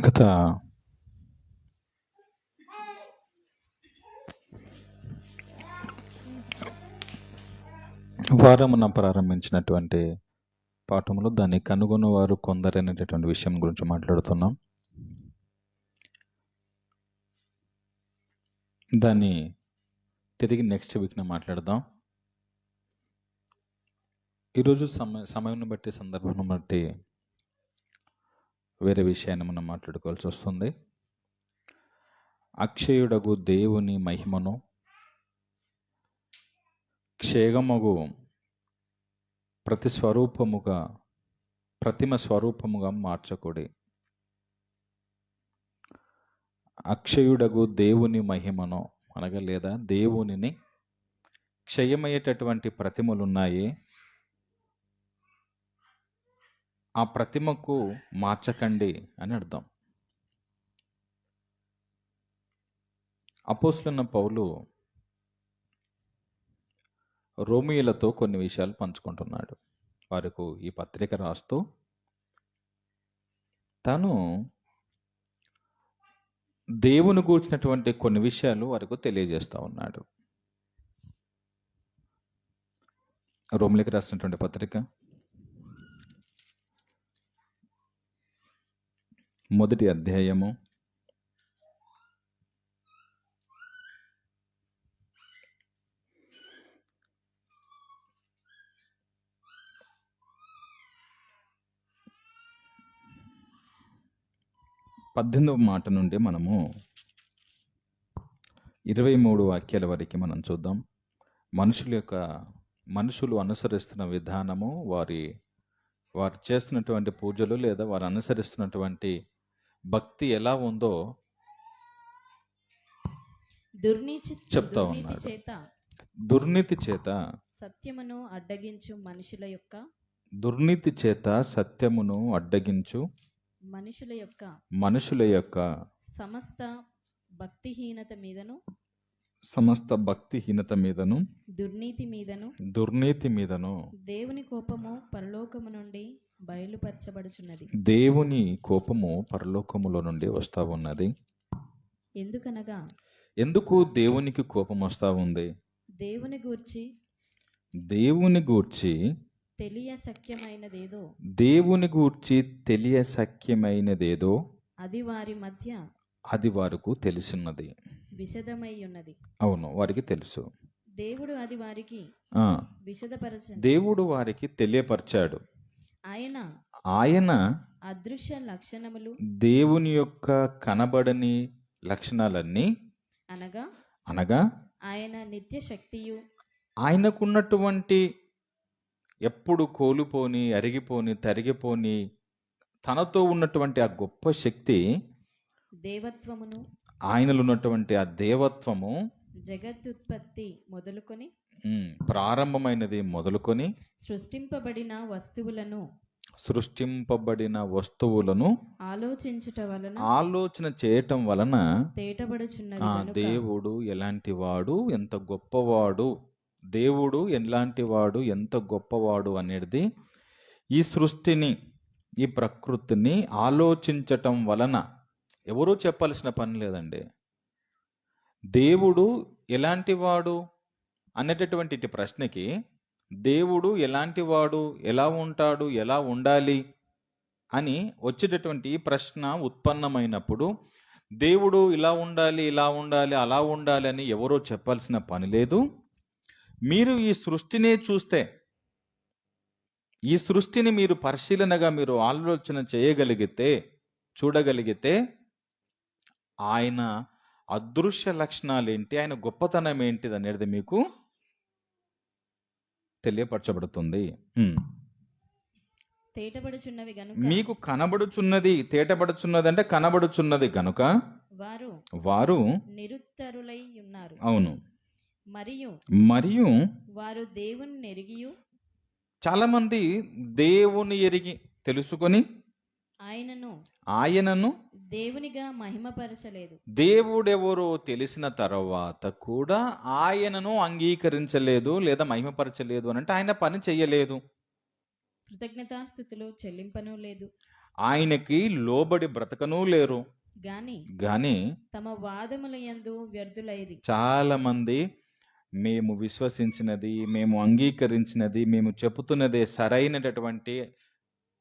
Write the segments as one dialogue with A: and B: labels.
A: గత వారమున ప్రారంభించినటువంటి పాఠములో దాన్ని కనుగొన్నవారు కొందరనేటటువంటి విషయం గురించి మాట్లాడుతున్నాం. దాన్ని తిరిగి నెక్స్ట్ వీక్న మాట్లాడదాం. ఈరోజు సమయం బట్టి, సందర్భం బట్టి వేరే విషయాన్ని మనం మాట్లాడుకోవాల్సి వస్తుంది. అక్షయుడగు దేవుని మహిమను క్షేగమగు ప్రతిమ స్వరూపముగా మార్చకూడి. అక్షయుడగు దేవుని మహిమను అనగా లేదా దేవునిని క్షయమయ్యేటటువంటి ప్రతిమలు ఉన్నాయి, ఆ ప్రతిమకు మార్చకండి అని అర్థం. అపోస్తలుడైన పౌలు రోమియోలతో కొన్ని విషయాలు పంచుకుంటున్నాడు. వారికి ఈ పత్రిక రాస్తూ తను దేవుని గూర్చినటువంటి కొన్ని విషయాలు వారికి తెలియజేస్తూ ఉన్నాడు. రోమియోలకు రాసినటువంటి పత్రిక 1వ అధ్యాయము 18వ మాట నుండి మనము 23 వాక్యాల వరకు మనం చూద్దాం. మనుషులు అనుసరిస్తున్న విధానము, వారు చేస్తున్నటువంటి పూజలు లేదా వారు అనుసరిస్తున్నటువంటి భక్తి ఎలా ఉందో చెప్తా ఉన్నాడు. దుర్నీతి చేత
B: సత్యమును అడ్డగించు
A: మనుషుల యొక్క
B: సమస్త
A: భక్తిహీనత మీదను దుర్నీతి మీదను
B: దేవుని కోపము
A: పరలోకములో నుండి వస్తా ఉన్నది.
B: ఎందుకనగా
A: ఎందుకు దేవునికి కోపం వస్తా ఉంది?
B: దేవుని గూర్చి
A: తెలియ శక్యమైనదేదో అది వారికి తెలిసినది,
B: విశదమై ఉన్నది.
A: అవును, వారికి తెలుసు.
B: దేవుడు
A: వారికి తెలియపరిచాడు.
B: ఆయన
A: అదృశ్య లక్షణములు, దేవుని యొక్క కనబడని లక్షణాలన్నీ అనగా
B: ఆయన నిత్య శక్తియు,
A: ఆయనకున్నటువంటి ఎప్పుడు కోలుపోని, అరిగిపోని, తరిగిపోని తనతో ఉన్నటువంటి ఆ గొప్ప శక్తి,
B: దేవత్వమును,
A: ఆయనలో ఉన్నటువంటి ఆ దేవత్వము
B: జగత్తుత్పత్తి మొదలుకొని
A: ప్రారంభమైనది మొదలుకొని
B: సృష్టింపబడిన
A: వస్తువులను ఆలోచన చేయటం వలన దేవుడు ఎలాంటి వాడు, ఎంత గొప్పవాడు, దేవుడు ఎలాంటి వాడు, ఎంత గొప్పవాడు అనేది ఈ సృష్టిని, ఈ ప్రకృతిని ఆలోచించటం వలన ఎవరూ చెప్పాల్సిన పని లేదండి. దేవుడు ఎలాంటి వాడు అనేటటువంటి ప్రశ్నకి దేవుడు ఎలాంటి వాడు, ఎలా ఉంటాడు, ఎలా ఉండాలి అని వచ్చేటటువంటి ప్రశ్న ఉత్పన్నమైనప్పుడు దేవుడు ఇలా ఉండాలి, ఇలా ఉండాలి, అలా ఉండాలి అని ఎవరో చెప్పాల్సిన పని లేదు. మీరు ఈ సృష్టినే చూస్తే, ఈ సృష్టిని మీరు పరిశీలనగా మీరు ఆలోచన చూడగలిగితే ఆయన అదృశ్య లక్షణాలు ఏంటి, ఆయన గొప్పతనం ఏంటిది అనేది మీకు తెలియపరచబడుతుంది. మీకు కనబడుచున్నది, తేటపడుచున్నది అంటే కనబడుచున్నది కనుక వారు
B: నిరుత్తరులై ఉన్నారు.
A: అవును, మరియు
B: వారు దేవుని ఎరిగి,
A: చాలా మంది దేవుని ఎరిగి తెలుసుకొని ఆయనను
B: దేవునిగా మహిమపరచలేదు.
A: దేవుడెవరో తెలిసిన తర్వాత కూడా ఆయనను అంగీకరించలేదు లేదా మహిమపరచలేదు అని అంటే ఆయన పని చెయ్యలేదు,
B: కృతజ్ఞతాస్తుతులు చెల్లింపను లేదు.
A: ఆయనకి లోబడి బ్రతకనూ లేరు.
B: గాని
A: గాని
B: తమ వాదములయందు వ్యర్థులైరి.
A: చాలా మంది మేము విశ్వసించినది, మేము అంగీకరించినది, మేము చెబుతున్నదే సరైనటువంటి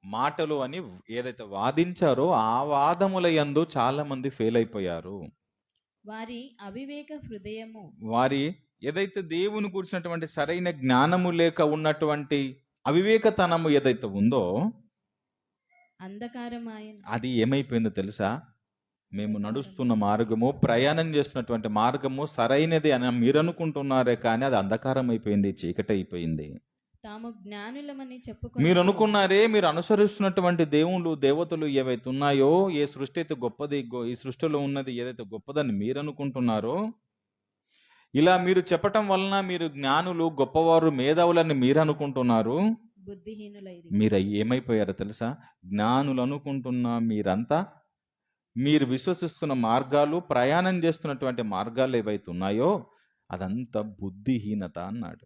A: మాటలు అని ఏదైతే వాదించారో ఆ వాదముల యందు చాలా మంది ఫెయిల్ అయిపోయారు.
B: వారి అవివేక హృదయము
A: వారి ఏదైతే దేవుని కూర్చున్నటువంటి సరైన జ్ఞానము లేక ఉన్నటువంటి అవివేకతనము ఏదైతే ఉందో
B: అంధకారమాయను.
A: అది ఏమైపోయిందో తెలుసా? మేము నడుస్తున్న మార్గము, ప్రయాణం చేస్తున్నటువంటి మార్గము సరైనది అని మీరు అనుకుంటున్నారే, కానీ అది అంధకారం అయిపోయింది, చీకటి అయిపోయింది.
B: తాము జ్ఞానులమని చెప్పుకొని
A: మీరు అనుకున్నారే, మీరు అనుసరిస్తున్నటువంటి దేవుళ్ళు దేవతలు ఏవైతే ఉన్నాయో, ఏ సృష్టి అయితే గొప్పది, ఈ సృష్టిలో ఉన్నది ఏదైతే గొప్పదని మీరు అనుకుంటున్నారో, ఇలా మీరు చెప్పటం వలన మీరు జ్ఞానులు, గొప్పవారు, మేధావులని మీరు అనుకుంటున్నారు.
B: బుద్ధిహీనులైరి.
A: మీరు ఏమైపోయారో తెలుసా? జ్ఞానులు అనుకుంటున్న మీరంతా, మీరు విశ్వసిస్తున్న మార్గాలు, ప్రయాణం చేస్తున్నటువంటి మార్గాలు ఏవైతే ఉన్నాయో అదంతా బుద్ధిహీనత అన్నాడు.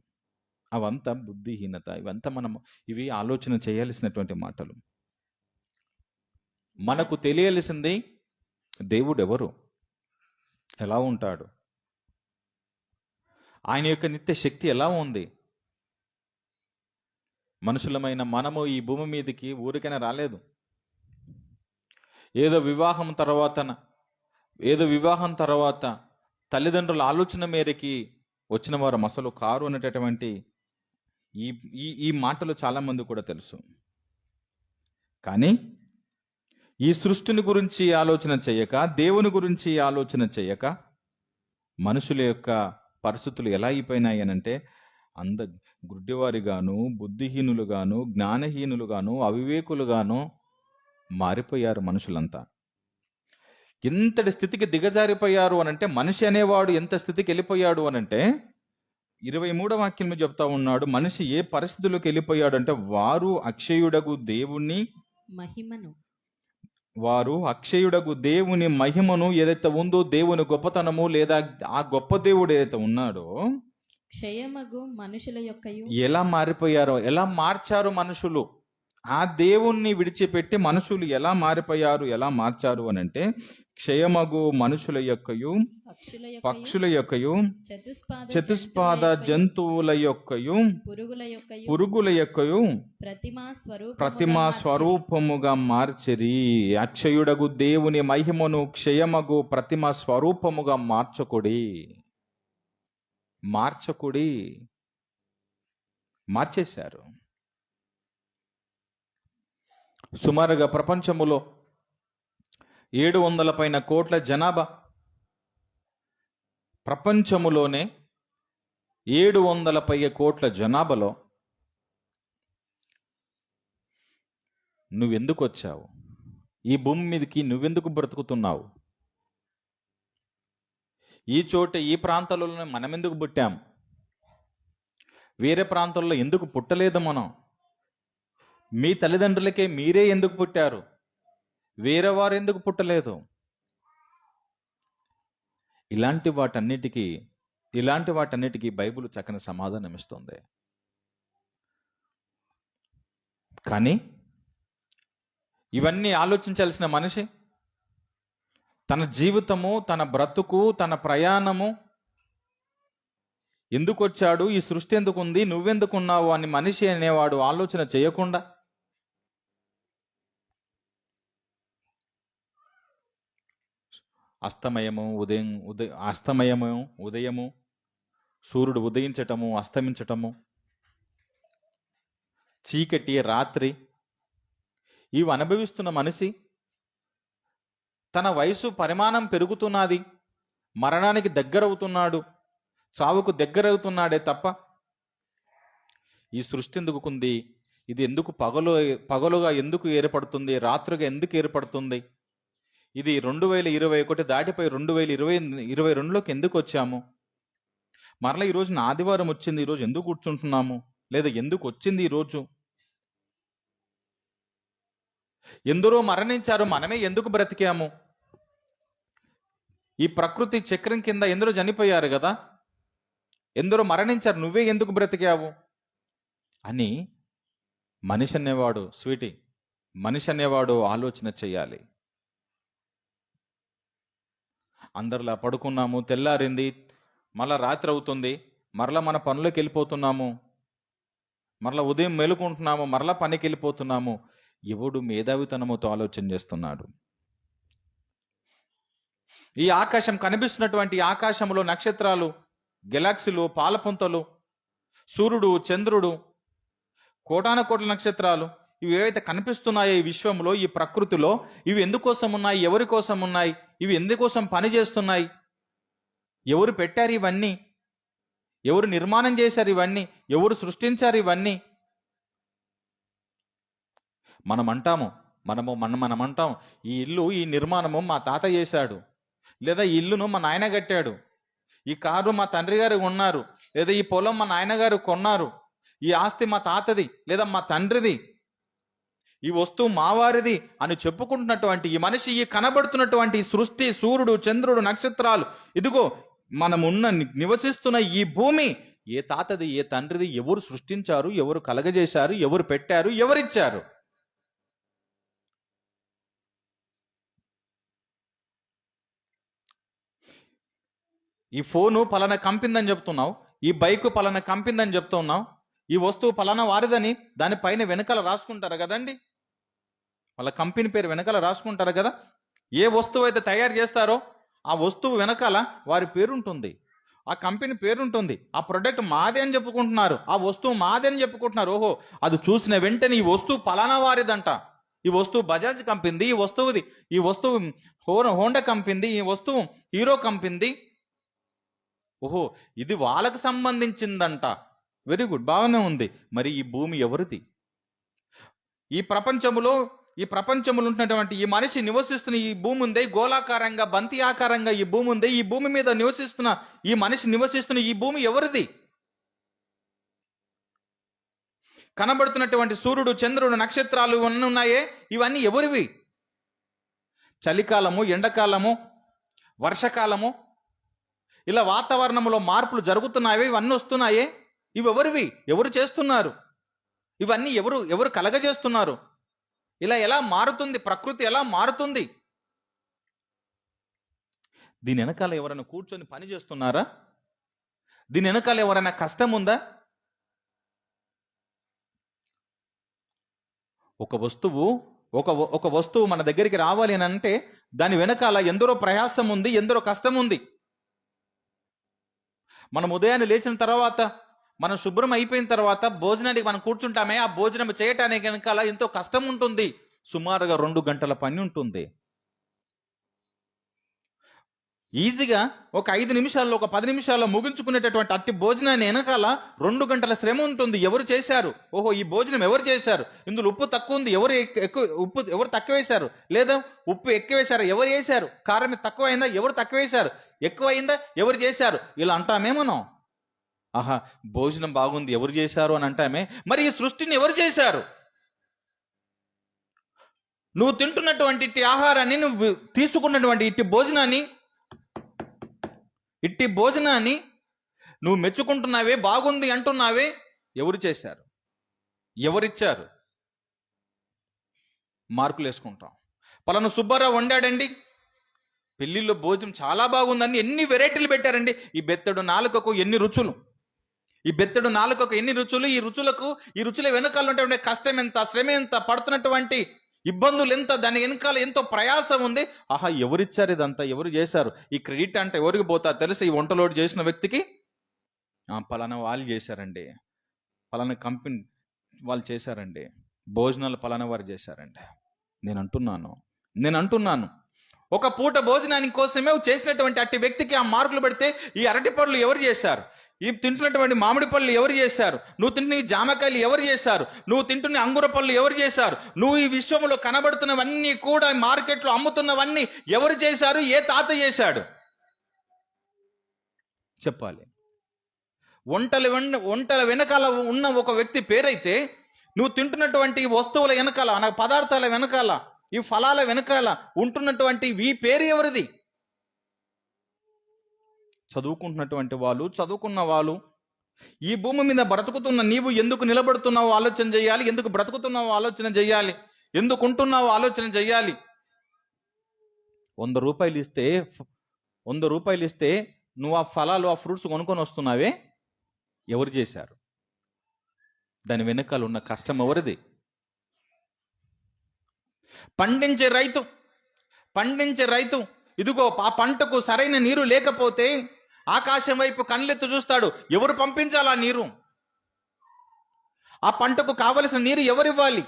A: అవంతా బుద్ధిహీనత. ఇవి ఆలోచన చేయాల్సినటువంటి మాటలు. మనకు తెలియాల్సింది దేవుడు ఎవరు, ఎలా ఉంటాడు, ఆయన యొక్క నిత్య శక్తి ఎలా ఉంది. మనుషులమైన మనము ఈ భూమి మీదకి ఊరికైనా రాలేదు. ఏదో వివాహం తర్వాత తల్లిదండ్రుల ఆలోచన మేరకి వచ్చిన వారు అసలు కారు అనేటటువంటి ఈ మాటలు చాలా మంది కూడా తెలుసు. కానీ ఈ సృష్టిని గురించి ఆలోచన చేయక, దేవుని గురించి ఆలోచన చేయక, మనుషుల యొక్క పరిస్థితులు ఎలా అయిపోయినాయి అనంటే గుడ్డివారిగాను, బుద్ధిహీనులుగాను, జ్ఞానహీనులుగాను, అవివేకులుగాను మారిపోయారు మనుషులంతా. ఎంతటి స్థితికి దిగజారిపోయారు అనంటే, మనిషి అనేవాడు ఎంత స్థితికి వెళ్ళిపోయాడు అనంటే 23వ వాక్యం చెప్తా ఉన్నాడు. మనిషి ఏ పరిస్థితిలోకి వెళ్ళిపోయాడు అంటే, వారు అక్షయుడగు దేవుని మహిమను ఏదైతే ఉందో, దేవుని గొప్పతనము లేదా ఆ గొప్ప దేవుడు ఏదైతే ఉన్నాడో,
B: క్షయమగు మనుషుల యొక్కయు
A: ఎలా మారిపోయారో, ఎలా మార్చారు మనుషులు. ఆ దేవుణ్ణి విడిచిపెట్టి మనుషులు ఎలా మారిపోయారు, ఎలా మార్చారు అని అంటే, క్షయమగు మనుషుల యొక్కయు, పక్షుల యొక్కయు, చతుష్పాద జంతువుల యొక్కయు, పురుగుల యొక్కయు ప్రతిమా స్వరూపముగా మార్చిరి. అక్షయుడగు దేవుని మహిమను క్షయమగు ప్రతిమా స్వరూపముగా మార్చేశారు. సుమారుగా ప్రపంచములో 700 పైన కోట్ల జనాభా, ప్రపంచములోనే 700 పైగా కోట్ల జనాభాలో నువ్వెందుకు వచ్చావు? ఈ భూమి మీదకి నువ్వెందుకు బ్రతుకుతున్నావు? ఈ చోట ఈ ప్రాంతాలలో మనం ఎందుకు పుట్టాం? వేరే ప్రాంతాల్లో ఎందుకు పుట్టలేదు మనం? మీ తల్లిదండ్రులకే మీరే ఎందుకు పుట్టారు? వేరే వారు ఎందుకు పుట్టలేదు? ఇలాంటి వాటన్నిటికీ బైబిల్ చక్కని సమాధానం ఇస్తుంది. కానీ ఇవన్నీ ఆలోచించాల్సిన మనిషి తన జీవితము, తన బ్రతుకు, తన ప్రయాణము, ఎందుకు వచ్చాడు, ఈ సృష్టి ఎందుకు ఉంది, నువ్వెందుకున్నావు అని మనిషి అనేవాడు ఆలోచన చేయకుండా ఉదయము, సూర్యుడు ఉదయించటము, అస్తమించటము, చీకటి, రాత్రి, ఇవి అనుభవిస్తున్న మనిషి తన వయసు పరిమాణం పెరుగుతున్నది, మరణానికి దగ్గరవుతున్నాడు, చావుకు దగ్గరవుతున్నాడే తప్ప ఈ సృష్టి ఎందుకుంది, ఇది ఎందుకు పగలుగా ఎందుకు ఏర్పడుతుంది, రాత్రిగా ఎందుకు ఏర్పడుతుంది, ఇది 2021 దాటిపోయి 2022లోకి ఎందుకు వచ్చాము, మరలా ఈరోజు ఆదివారం వచ్చింది, ఈరోజు ఎందుకు కూర్చుంటున్నాము, లేదా ఎందుకు వచ్చింది ఈరోజు, ఎందరో మరణించారు, మనమే ఎందుకు బ్రతికాము, ఈ ప్రకృతి చక్రం కింద ఎందరో చనిపోయారు కదా, ఎందరో మరణించారు, నువ్వే ఎందుకు బ్రతికావు అని మనిషి అనేవాడు, స్వీటీ మనిషి అనేవాడు ఆలోచన చేయాలి. అందరిలా పడుకున్నాము, తెల్లారింది, మళ్ళా రాత్రి అవుతుంది, మరలా మన పనులకు వెళ్ళిపోతున్నాము, మరలా ఉదయం మేలుకుంటున్నాము, మరలా పనికి వెళ్ళిపోతున్నాము. ఎవడు మేధావితనముతో ఆలోచన చేస్తున్నాడు? ఈ ఆకాశం కనిపిస్తున్నటువంటి ఆకాశంలో నక్షత్రాలు, గెలాక్సీలు, పాలపుంతలు, సూర్యుడు, చంద్రుడు, కోటాన కోట్ల నక్షత్రాలు, ఇవి ఏవైతే కనిపిస్తున్నాయో ఈ విశ్వంలో, ఈ ప్రకృతిలో, ఇవి ఎందుకోసం ఉన్నాయి? ఎవరి కోసం ఉన్నాయి? ఇవి ఎందుకోసం పని చేస్తున్నాయి? ఎవరు పెట్టారు ఇవన్నీ? ఎవరు నిర్మాణం చేశారు ఇవన్నీ? ఎవరు సృష్టించారు ఇవన్నీ? మనం అంటాం, ఈ ఇల్లు, ఈ నిర్మాణము మా తాత చేశాడు, లేదా ఈ ఇల్లును మా నాయన కట్టాడు, ఈ కారు మా తండ్రి గారు కొన్నారు, లేదా ఈ పొలం మా నాయనగారు కొన్నారు, ఈ ఆస్తి మా తాతది లేదా మా తండ్రిది, ఈ వస్తువు మావారిది అని చెప్పుకుంటున్నటువంటి ఈ మనిషి, ఈ కనబడుతున్నటువంటి ఈ సృష్టి, సూర్యుడు, చంద్రుడు, నక్షత్రాలు, ఇదిగో మనమున్న నివసిస్తున్న ఈ భూమి ఏ తాతది, ఏ తండ్రిది? ఎవరు సృష్టించారు? ఎవరు కలగజేశారు? ఎవరు పెట్టారు? ఎవరిచ్చారు? ఈ ఫోను పలానా కంపిందని చెప్తున్నావు, ఈ బైకు పలానా కంపిందని చెప్తున్నావు, ఈ వస్తువు పలానా వారిదని దానిపైన వెనకాల రాసుకుంటారు కదండి, వాళ్ళ కంపెనీ పేరు వెనకాల రాసుకుంటారు కదా. ఏ వస్తువు అయితే తయారు చేస్తారో ఆ వస్తువు వెనకాల వారి పేరుంటుంది, ఆ కంపెనీ పేరుంటుంది. ఆ ప్రొడక్ట్ మాదే అని చెప్పుకుంటున్నారు, ఆ వస్తువు మాదే అని చెప్పుకుంటున్నారు. ఓహో, అది చూసిన వెంటనే ఈ వస్తువు పలానా వారిదంట, ఈ వస్తువు బజాజ్ కంపెనీ, ఈ వస్తువు హోండా కంపెనీ, ఈ వస్తువు హీరో కంపెనీ, ఓహో ఇది వాళ్ళకు సంబంధించిందంట. వెరీ గుడ్, బాగానే ఉంది. మరి ఈ భూమి ఎవరిది? ఈ ప్రపంచంలో ఉన్నటువంటి ఈ మనిషి నివసిస్తున్న ఈ భూమి ఉందే, గోళాకారంగా, బంతి ఆకారంగా ఈ భూమి ఉందే, ఈ భూమి మీద నివసిస్తున్న ఈ మనిషి నివసిస్తున్న ఈ భూమి ఎవరిది? కనబడుతున్నటువంటి సూర్యుడు, చంద్రుడు, నక్షత్రాలు ఇవన్నీ ఉన్నాయే, ఇవన్నీ ఎవరివి? చలికాలము, ఎండాకాలము, వర్షకాలము, ఇలా వాతావరణంలో మార్పులు జరుగుతున్నాయే, ఇవన్నీ వస్తున్నాయే, ఇవి ఎవరివి? ఎవరు చేస్తున్నారు? ఇవన్నీ ఎవరు కలగజేస్తున్నారు? ఇలా ఎలా మారుతుంది ప్రకృతి? ఎలా మారుతుంది? దీని వెనకాల ఎవరైనా కూర్చొని పని చేస్తున్నారా? దీని వెనకాల ఎవరైనా కష్టం ఉందా? ఒక వస్తువు మన దగ్గరికి రావాలి అని అంటే దాని వెనకాల ఎందరో ప్రయాసం ఉంది, ఎందరో కష్టం ఉంది. మనం ఉదయాన్నే లేచిన తర్వాత, మనం శుభ్రం అయిపోయిన తర్వాత భోజనానికి మనం కూర్చుంటామే, ఆ భోజనం చేయటానికి వెనకాల ఎంతో కష్టం ఉంటుంది. సుమారుగా 2 గంటల పని ఉంటుంది. ఈజీగా ఒక 5 నిమిషాల్లో, ఒక 10 నిమిషాల్లో ముగించుకునేటటువంటి అట్టి భోజనాన్ని వెనకాల 2 గంటల శ్రమ ఉంటుంది. ఎవరు చేశారు? ఓహో, ఈ భోజనం ఎవరు చేశారు? ఇందులో ఉప్పు తక్కువ ఉంది, ఎవరు తక్కువ వేశారు? లేదా ఉప్పు ఎక్కువ వేశారు, ఎవరు వేశారు? కారం తక్కువైందా, ఎవరు తక్కువ వేశారు? ఎక్కువైందా, ఎవరు చేశారు? ఇలా అంటామే మనం. ఆహా, భోజనం బాగుంది, ఎవరు చేశారు అని అంటామే. మరి ఈ సృష్టిని ఎవరు చేశారు? నువ్వు తింటున్నటువంటి ఇట్టి ఆహారాన్ని, నువ్వు తీసుకున్నటువంటి ఇట్టి భోజనాన్ని నువ్వు మెచ్చుకుంటున్నావే, బాగుంది అంటున్నావే, ఎవరు చేశారు? ఎవరిచ్చారు? మార్కులు వేసుకుంటాం. పలానా సుబ్బారావు వండాడండి, పెళ్లిలో భోజనం చాలా బాగుందండి, ఎన్ని వెరైటీలు పెట్టారండి, ఈ బెత్తడు నాలుకకు ఎన్ని రుచులు, ఈ రుచుల వెనకాల ఉన్నటువంటి కష్టం ఎంత, శ్రమ ఎంత, పడుతున్నటువంటి ఇబ్బందులు ఎంత, దాని వెనకాల ఎంతో ప్రయాసం ఉంది. ఆహా, ఎవరిచ్చారు ఇదంతా? ఎవరు చేశారు? ఈ క్రెడిట్ అంటే ఎవరికి పోతా తెలుసు? ఈ వంటలోడు చేసిన వ్యక్తికి. పలానా వాళ్ళు చేశారండి, పలానా కంపెనీ వాళ్ళు చేశారండి, భోజనాలు పలానా వారు చేశారండి. నేను అంటున్నాను ఒక పూట భోజనానికి కోసమే చేసినటువంటి అట్టి వ్యక్తికి ఆ మార్కులు పెడితే, ఈ అరటి పళ్ళు ఎవరు చేశారు? ఈ తింటున్నటువంటి మామిడి పళ్ళు ఎవరు చేశారు? నువ్వు తింటున్న ఈ జామకాయలు ఎవరు చేశారు? నువ్వు తింటున్న అంగుర పళ్ళు ఎవరు చేశారు? నువ్వు ఈ విశ్వంలో కనబడుతున్నవన్నీ కూడా, మార్కెట్లో అమ్ముతున్నవన్నీ ఎవరు చేశారు? ఏ తాత చేశాడు? చెప్పాలి. వంటల వెనకాల ఉన్న ఒక వ్యక్తి పేరైతే, నువ్వు తింటున్నటువంటి వస్తువుల వెనకాల, పదార్థాల వెనకాల, ఈ ఫలాల వెనకాల ఉంటున్నటువంటి ఈ పేరు ఎవరిది? చదువుకున్న వాళ్ళు, ఈ భూమి మీద బ్రతుకుతున్న నీవు ఎందుకు నిలబడుతున్నావో ఆలోచన చేయాలి, ఎందుకు బ్రతుకుతున్నావో ఆలోచన చేయాలి. ఎందుకు ఉంటున్నావు ఆలోచన చెయ్యాలి. 100 రూపాయలు ఇస్తే 100 రూపాయలు ఇస్తే నువ్వు ఆ ఫలాలు ఆ ఫ్రూట్స్ కొనుక్కొని వస్తున్నావే, ఎవరు చేశారు? దాని వెనకాల ఉన్న కష్టం ఎవరిది? పండించే రైతు ఇదిగో ఆ పంటకు సరైన నీరు లేకపోతే ఆకాశం వైపు కళ్ళెత్తు చూస్తాడు. ఎవరు పంపించాలి ఆ నీరు? ఆ పంటకు కావలసిన నీరు ఎవరివ్వాలి?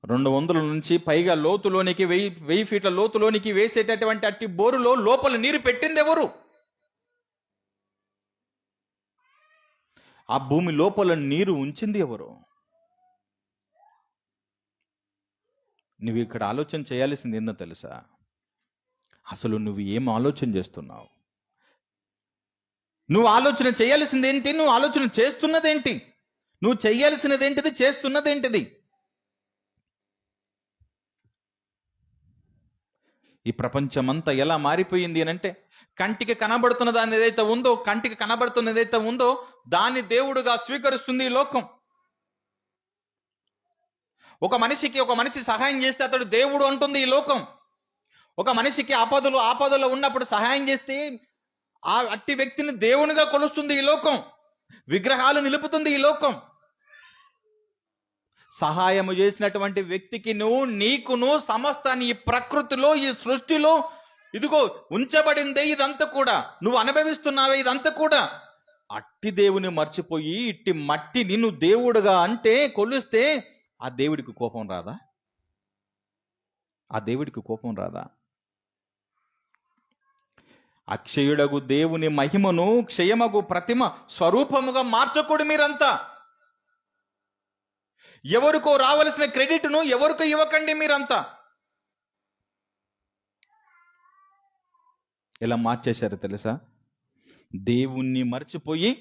A: రెండు 200 నుంచి పైగా లోతులోనికి 1000 ఫీట్ల లోతులోనికి వేసేటటువంటి అట్టి బోరులో లోపల నీరు పెట్టింది ఎవరు? ఆ భూమి లోపల నీరు ఉంచింది ఎవరు? నువ్వు ఇక్కడ ఆలోచన చేయాల్సింది ఏందో తెలుసా? అసలు నువ్వు ఏం ఆలోచన చేస్తున్నావు? నువ్వు ఆలోచన చేయాల్సింది ఏంటి? నువ్వు ఆలోచన చేస్తున్నదేంటి? నువ్వు చేయాల్సినదేంటిది? చేస్తున్నదేంటిది? ఈ ప్రపంచమంతా ఎలా మారిపోయింది అని అంటే, కంటికి కనబడుతున్నది ఏదైతే ఉందో దాన్ని దేవుడుగా స్వీకరిస్తుంది ఈ లోకం. ఒక మనిషి సహాయం చేస్తే అతడు దేవుడు అంటుంది ఈ లోకం. ఒక మనిషికి ఆపదలో ఉన్నప్పుడు సహాయం చేస్తే ఆ అట్టి వ్యక్తిని దేవునిగా కొలుస్తుంది ఈ లోకం. విగ్రహాలు నిలుపుతుంది ఈ లోకం. సహాయము చేసినటువంటి వ్యక్తికి నీకును సమస్తాన్ని ఈ ప్రకృతిలో ఈ సృష్టిలో ఇదిగో ఉంచబడిందే ఇదంతా కూడా, నువ్వు అనుభవిస్తున్నావే ఇదంతా కూడా. అట్టి దేవుని మర్చిపోయి ఇట్టి మట్టిని నువ్వు దేవుడుగా అంటే కొలుస్తే ఆ దేవుడికి కోపం రాదా? ఆ దేవుడికి కోపం రాదా? అక్షయుడగు దేవుని మహిమను క్షయమగు ప్రతిమ స్వరూపముగా మార్చకూడదు మీరంతా. ఎవరికో రావలసిన క్రెడిట్ను ఎవరికో ఇవ్వకండి మీరంతా. ఎలా మార్చేశారు తెలుసా? దేవుణ్ణి మర్చిపోయి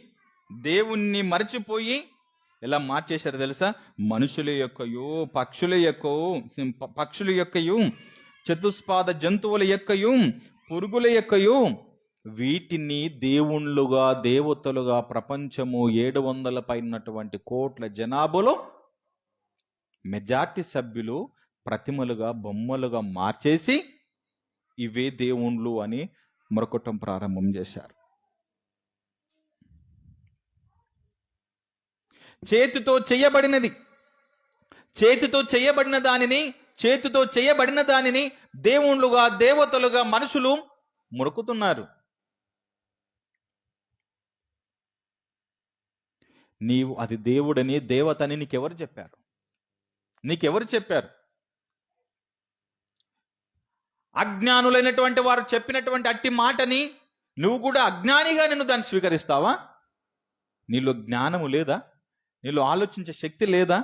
A: ఎలా మార్చేశారు తెలుసా? మనుషుల యొక్కయు పక్షుల యొక్కయు చతుస్పాద జంతువుల యొక్కయు పురుగుల యొక్కయు వీటిని దేవుళ్ళుగా దేవతలుగా ప్రపంచము 700 పైనటువంటి కోట్ల జనాభాలో మెజార్టీ సభ్యులు ప్రతిమలుగా బొమ్మలుగా మార్చేసి ఇవే దేవుళ్ళు అని మొరకొట్టం ప్రారంభం చేశారు. చేతితో చేయబడిన దానిని దేవుళ్ళుగా దేవతలుగా మనుషులు మొరుకుతున్నారు. నీవు అది దేవుడని దేవతని నీకెవరు చెప్పారు? అజ్ఞానులైనటువంటి వారు చెప్పినటువంటి అట్టి మాటని నువ్వు కూడా అజ్ఞానిగా దాన్ని స్వీకరిస్తావా? నీలో జ్ఞానము లేదా? నీలో ఆలోచించే శక్తి లేదా?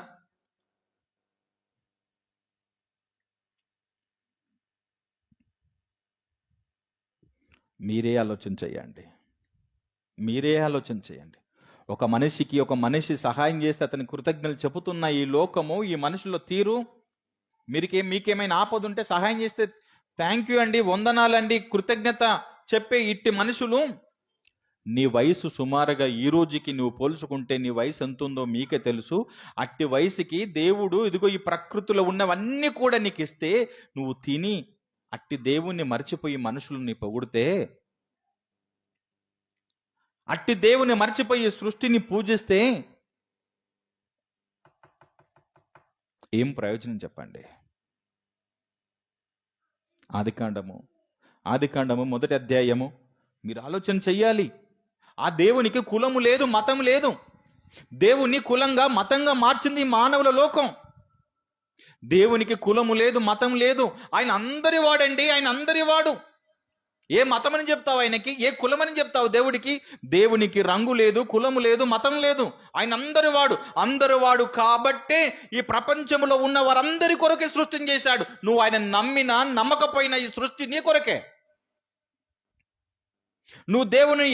A: మీరే ఆలోచన చేయండి. ఒక మనిషి సహాయం చేస్తే అతని కృతజ్ఞతలు చెబుతున్న ఈ లోకము, ఈ మనుషుల తీరు, మీకేమైనా ఆపద ఉంటే సహాయం చేస్తే థ్యాంక్ యూ అండి, వందనాలండి, కృతజ్ఞత చెప్పే ఇట్టి మనుషులు, నీ వయసు సుమారుగా ఈ రోజుకి నువ్వు పోల్చుకుంటే నీ వయసు ఎంత ఉందో మీకే తెలుసు. అట్టి వయసుకి దేవుడు ఇదిగో ఈ ప్రకృతిలో ఉన్నవన్నీ కూడా నీకు ఇస్తే నువ్వు తిని అట్టి దేవుణ్ణి మర్చిపోయి మనుషుల్ని పొగిడితే, అట్టి దేవుని మర్చిపోయి సృష్టిని పూజిస్తే ఏం ప్రయోజనం చెప్పండి? ఆదికాండము 1వ అధ్యాయము మీరు ఆలోచన చెయ్యాలి. ఆ దేవునికి కులము లేదు, మతం లేదు. దేవుని కులంగా మతంగా మార్చింది మానవుల లోకం. దేవునికి కులము లేదు, మతం లేదు. ఆయన అందరి వాడండి, ఆయన అందరి వాడు. ఏ మతం అని చెప్తావు ఆయనకి? ఏ కులమని చెప్తావు దేవుడికి? దేవునికి రంగు లేదు, కులము లేదు, మతం లేదు. ఆయన అందరి వాడు కాబట్టే ఈ ప్రపంచంలో ఉన్న వారందరి కొరకే సృష్టిని చేశాడు. నువ్వు ఆయన నమ్మినా నమ్మకపోయినా ఈ సృష్టి నీ కొరకే. నువ్వు దేవుని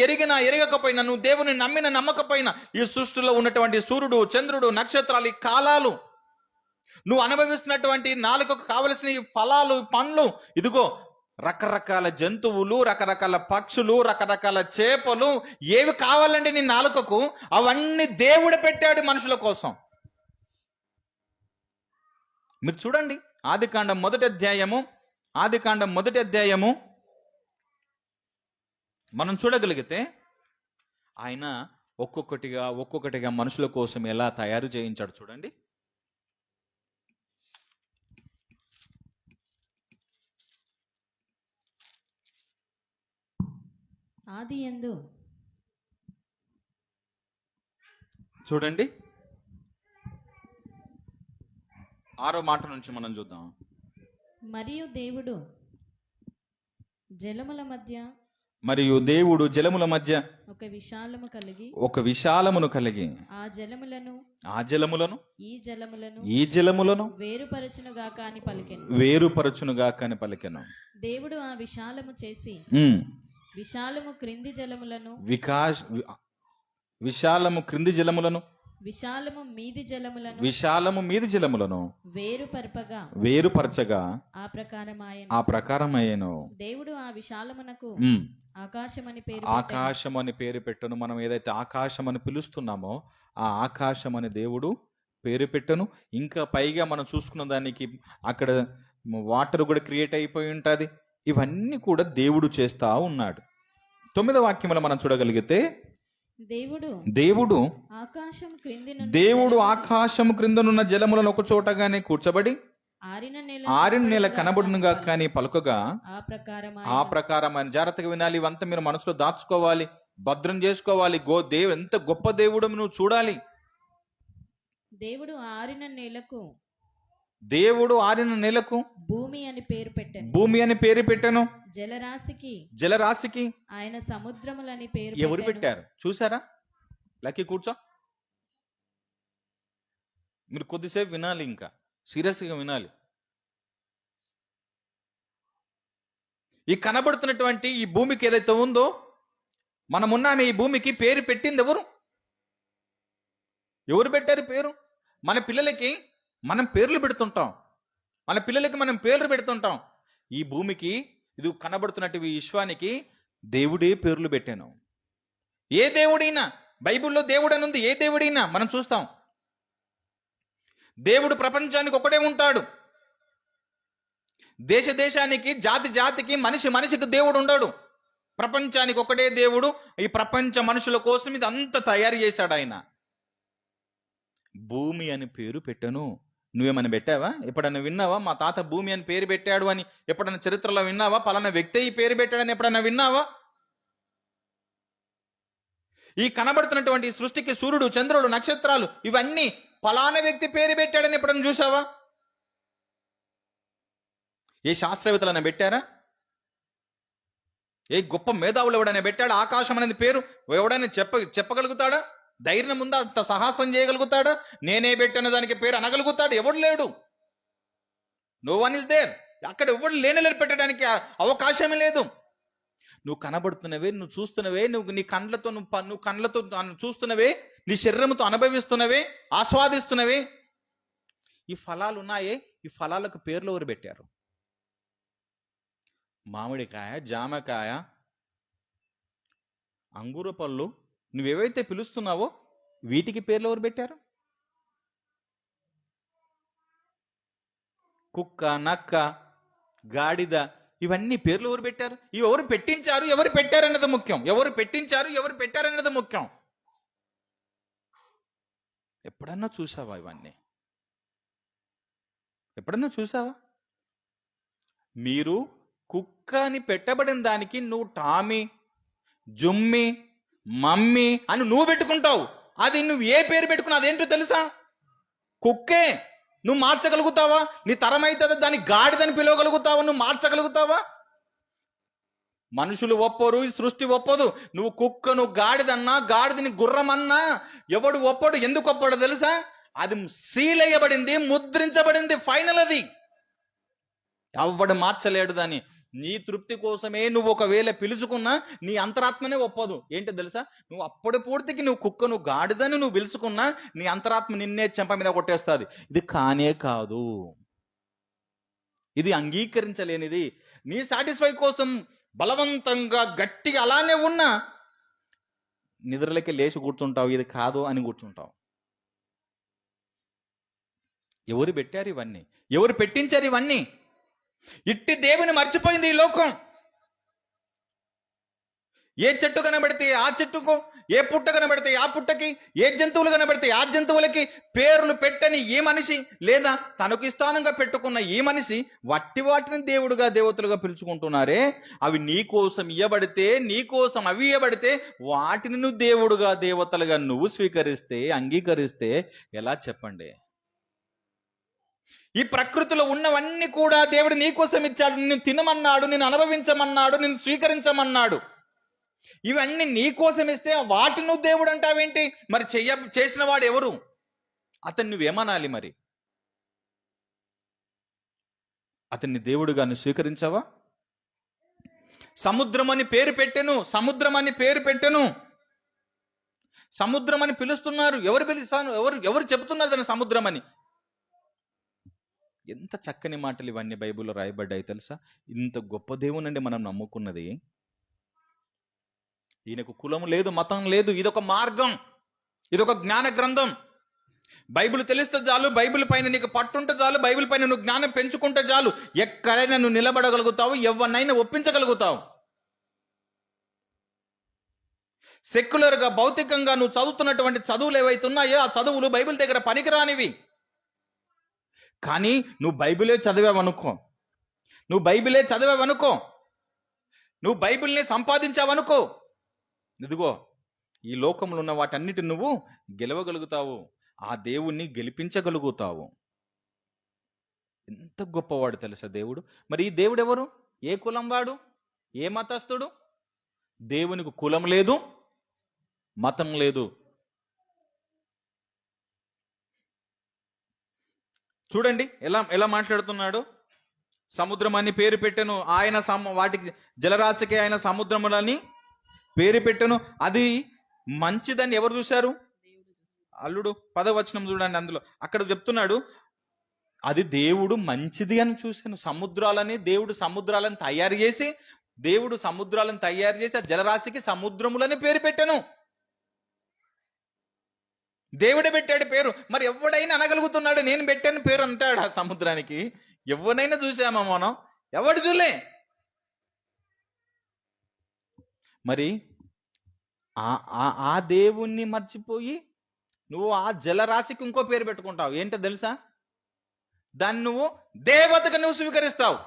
A: ఎరగకపోయినా, నువ్వు దేవుని నమ్మకపోయినా ఈ సృష్టిలో ఉన్నటువంటి సూర్యుడు, చంద్రుడు, నక్షత్రాలు, ఈ కాలాలు, నువ్వు అనుభవిస్తున్నటువంటి నాలుకకు కావలసిన ఈ ఫలాలు, పండ్లు, ఇదిగో రకరకాల జంతువులు, రకరకాల పక్షులు, రకరకాల చేపలు, ఏవి కావాలండి నీ నాలుకకు అవన్నీ దేవుడు పెట్టాడు మనుషుల కోసం. మీరు చూడండి ఆదికాండం మొదటి అధ్యాయము మనం చూడగలిగితే ఆయన ఒక్కొక్కటిగా మనుషుల కోసం ఎలా తయారు చేయించాడు చూడండి.
B: ఆదియందు
A: చూడండి 6వ మాట నుంచి మనం చూద్దాం.
B: మరియు దేవుడు జలముల మధ్య ఒక విశాలమును కలిగి ఆ జలములను ఈ జలములను వేరుపరచునుగాక అని పలికెను. దేవుడు ఆ విశాలము చేసి విశాలము క్రింది జలములను విశాలము మీది జలములను వేరుపరచగా ఆ ప్రకారమాయెను. దేవుడు ఆ విశాలమునకు ఆకాశం అని పేరు పెట్టను. మనం ఏదైతే ఆకాశం అని పిలుస్తున్నామో ఆ ఆకాశం అని దేవుడు పేరు పెట్టను. ఇంకా పైగా మనం చూసుకున్న దానికి అక్కడ వాటర్ కూడా క్రియేట్ అయిపోయి ఉంటుంది. ఇవన్నీ కూడా దేవుడు చేస్తా ఉన్నాడు. 9వ వాక్యంలో మనం చూడగలిగితే దేవుడు ఆకాశం క్రిందనున్న జలములను ఒక చోటగానే కూర్చబడి ఆరిన నేల కనబడునుగా కానీ పలుకగా ఆ ప్రకారమైన. జాగ్రత్తగా వినాలి. ఇవంతా మీరు మనసులో దాచుకోవాలి, భద్రం చేసుకోవాలి. ఎంత గొప్ప దేవుడు నువ్వు చూడాలి. దేవుడు ఆరిన నేలకు భూమి అని పేరు పెట్టాను. జలరాశికి ఆయన సముద్రములని పేరు ఎవరు పెట్టారు చూసారా? లక్కీ కూర్చో. మీరు కొద్దిసేపు వినాలి, ఇంకా సీరియస్గా వినాలి. ఈ కనబడుతున్నటువంటి ఈ భూమికి ఏదైతే ఉందో, మనమున్నామే ఈ భూమికి పేరు పెట్టింది ఎవరు పెట్టారు పేరు? మన పిల్లలకి మనం పేర్లు పెడుతుంటాం. మనం పేర్లు పెడుతుంటాం. ఈ భూమికి, ఇది కనబడుతున్నట్టు ఈ విశ్వానికి దేవుడే పేర్లు పెట్టాను. ఏ దేవుడైనా, బైబిల్లో దేవుడు అని ఉంది, ఏ దేవుడైనా మనం చూస్తాం. దేవుడు ప్రపంచానికి ఒకడే ఉంటాడు. దేశానికి, జాతికి, మనిషికి దేవుడు ఉండడు. ప్రపంచానికి ఒకటే దేవుడు. ఈ ప్రపంచ మనుషుల కోసం ఇది అంతా తయారు చేశాడు ఆయన. భూమి అని పేరు పెట్టను. నువ్వేమని పెట్టావా? ఎప్పుడన్నా విన్నావా మా తాత భూమి అని పేరు పెట్టాడు అని? ఎప్పుడన్నా చరిత్రలో విన్నావా? పలానా వ్యక్తి ఈ పేరు పెట్టాడని ఎప్పుడన్నా విన్నావా? ఈ కనబడుతున్నటువంటి సృష్టికి సూర్యుడు, చంద్రుడు, నక్షత్రాలు ఇవన్నీ పలానా వ్యక్తి పేరు పెట్టాడని ఎప్పుడన్నా చూసావా? ఏ శాస్త్రవేత్తలైనా పెట్టారా? ఏ గొప్ప మేధావులు ఎవడైనా పెట్టాడా? ఆకాశం అనేది పేరు ఎవడైనా చెప్పగలుగుతాడా? ధైర్యం ఉందా? అంత సాహసం చేయగలుగుతాడా? నేనే పెట్టిన దానికి పేరు అనగలుగుతాడు? ఎవడు లేడు. No one is there. అక్కడ ఎవడు లేని పెట్టడానికి అవకాశమే లేదు. నువ్వు కనబడుతున్నవే, నువ్వు చూస్తున్నవే, నీ కండ్లతో నువ్వు కండ్లతో చూస్తున్నవే, నీ శరీరంతో అనుభవిస్తున్నవే, ఆస్వాదిస్తున్నవే. ఈ ఫలాలు ఉన్నాయే, ఈ ఫలాలకు పేర్లు ఎవరు పెట్టారు? మామిడికాయ, జామకాయ, అంగూర పళ్ళు, నువ్వేవైతే పిలుస్తున్నావో వీటికి పేర్లు ఎవరు పెట్టారు? కుక్క, నక్క, గాడిద, ఇవన్నీ పేర్లు ఎవరు పెట్టారు? ఇవి ఎవరు పెట్టించారు, ఎవరు పెట్టారన్నది ముఖ్యం. ఎవరు పెట్టించారు, ఎవరు పెట్టారన్నది ముఖ్యం. ఎప్పుడన్నా చూసావా? ఇవన్నీ ఎప్పుడన్నా చూసావా? మీరు కుక్క అని పెట్టబడిన దానికి నువ్వు టామీ, జుమ్మి, మమ్మీ అని నువ్వు పెట్టుకుంటావు. అది నువ్వు ఏ పేరు పెట్టుకున్నావు అదేంటో తెలుసా? కుక్కే. నువ్వు మార్చగలుగుతావా? నీ తరం అవుతుంది దాన్ని గాడిదని పిలవగలుగుతావా? నువ్వు మార్చగలుగుతావా? మనుషులు ఒప్పరు, ఈ సృష్టి ఒప్పదు. నువ్వు కుక్కను గాడిదన్నా, గాడిదని గుర్రమన్నా ఎవడు ఒప్పడు. ఎందుకు ఒప్పడు తెలుసా? అది సీల్ అయ్యబడింది, ముద్రించబడింది, ఫైనల్. అది ఎవడు మార్చలేడు దాన్ని. నీ తృప్తి కోసమే నువ్వు ఒకవేళ పిలుచుకున్నా నీ అంతరాత్మనే ఒప్పదు. ఏంటో తెలుసా? నువ్వు అప్పుడు పూర్తికి నువ్వు కుక్కను గాడిదని నువ్వు పిలుచుకున్నా నీ అంతరాత్మ నిన్నే చెంప మీద కొట్టేస్తుంది. ఇది కానే కాదు, ఇది అంగీకరించలేనిది. నీ సాటిస్ఫై కోసం బలవంతంగా గట్టిగా అలానే ఉన్నా నిద్రలకి లేచి కూర్చుంటావు, ఇది కాదు అని కూర్చుంటావు. ఎవరు పెట్టారు ఇవన్నీ? ఎవరు పెట్టించారు ఇవన్నీ? ఇట్టి దేవుని మర్చిపోయింది ఈ లోకం. ఏ చెట్టు కనబడితే ఆ చెట్టుకు, ఏ పుట్ట కనబడితే ఆ పుట్టకి, ఏ జంతువులు కనబడితే ఆ జంతువులకి పేర్లు పెట్టని ఈ మనిషి, లేదా తనకు స్థానంగా పెట్టుకున్న ఈ మనిషి వట్టి వాటిని దేవుడుగా దేవతలుగా పిలుచుకుంటున్నారే. అవి నీ కోసం ఇయ్యబడితే, నీ కోసం అవి ఇయ్యబడితే వాటిని నువ్వు దేవుడుగా దేవతలుగా నువ్వు స్వీకరిస్తే, అంగీకరిస్తే ఎలా చెప్పండి? ఈ ప్రకృతిలో ఉన్నవన్నీ కూడా దేవుడు నీ కోసం ఇచ్చాడు. నిన్ను తినమన్నాడు, నిన్ను అనుభవించమన్నాడు, నిన్ను స్వీకరించమన్నాడు. ఇవన్నీ నీ కోసం ఇస్తే వాటి నువ్వు దేవుడు అంటావేంటి? మరి చేసిన వాడు ఎవరు? అతన్ని నువ్వేమనాలి? మరి అతన్ని దేవుడుగా నువ్వు స్వీకరించావా? సముద్రం అని పేరు పెట్టెను, సముద్రం అని పేరు పెట్టెను. సముద్రం అని పిలుస్తున్నారు. ఎవరు పిలుస్తారు? ఎవరు చెబుతున్నారు దాన్ని సముద్రం అని? ఎంత చక్కని మాటలు ఇవన్నీ బైబిల్లో రాయబడ్డాయి తెలుసా? ఇంత గొప్ప దేవునండి మనం నమ్ముకున్నది. ఈయనకు కులం లేదు, మతం లేదు. ఇదొక మార్గం, ఇదొక జ్ఞాన గ్రంథం. బైబిల్ తెలిస్తే చాలు, బైబిల్ పైన నీకు పట్టుంటే చాలు, బైబిల్ పైన నువ్వు జ్ఞానం పెంచుకుంటే చాలు, ఎక్కడైనా నువ్వు నిలబడగలుగుతావు, ఎవరినైనా ఒప్పించగలుగుతావు. సెక్యులర్గా, భౌతికంగా నువ్వు చదువుతున్నటువంటి చదువులు ఏవైతే ఉన్నాయో ఆ చదువులు బైబిల్ దగ్గర పనికిరానివి. కానీ నువ్వు బైబిలే చదివావనుకో, నువ్వు బైబిలే చదివావనుకో, నువ్వు బైబిల్ని సంపాదించావనుకో, ఇదిగో ఈ లోకంలో ఉన్న వాటన్నిటిని నువ్వు గెలవగలుగుతావు, ఆ దేవుణ్ణి గెలిపించగలుగుతావు. ఎంత గొప్పవాడు తెలుసా దేవుడు. మరి ఈ దేవుడు ఎవరు? ఏ కులం వాడు? ఏ మతస్థుడు? దేవునికి కులం లేదు, మతం లేదు. చూడండి ఎలా ఎలా మాట్లాడుతున్నాడు. సముద్రం అని పేరు పెట్టెను, ఆయన వాటికి జలరాశికి ఆయన సముద్రములని పేరు పెట్టెను. అది మంచిదని ఎవరు చూశారు? అల్లుడు 10వ వచనం చూడండి, అందులో అక్కడ చెప్తున్నాడు అది దేవుడు మంచిది అని చూశాను. సముద్రాలని దేవుడు సముద్రాలను తయారు చేసి, ఆ జలరాశికి సముద్రములని పేరు పెట్టెను. దేవుడే పెట్టాడు పేరు. మరి ఎవడైనా అనగలుగుతున్నాడు నేను పెట్టాను పేరు అంటాడు ఆ సముద్రానికి? ఎవరినైనా చూసామా మనం? ఎవడు చూలే. మరి ఆ దేవుణ్ణి మర్చిపోయి నువ్వు ఆ జలరాశికి ఇంకో పేరు పెట్టుకుంటావు. ఏంటో తెలుసా? దాన్ని నువ్వు దేవతగా నువ్వు స్వీకరిస్తావు.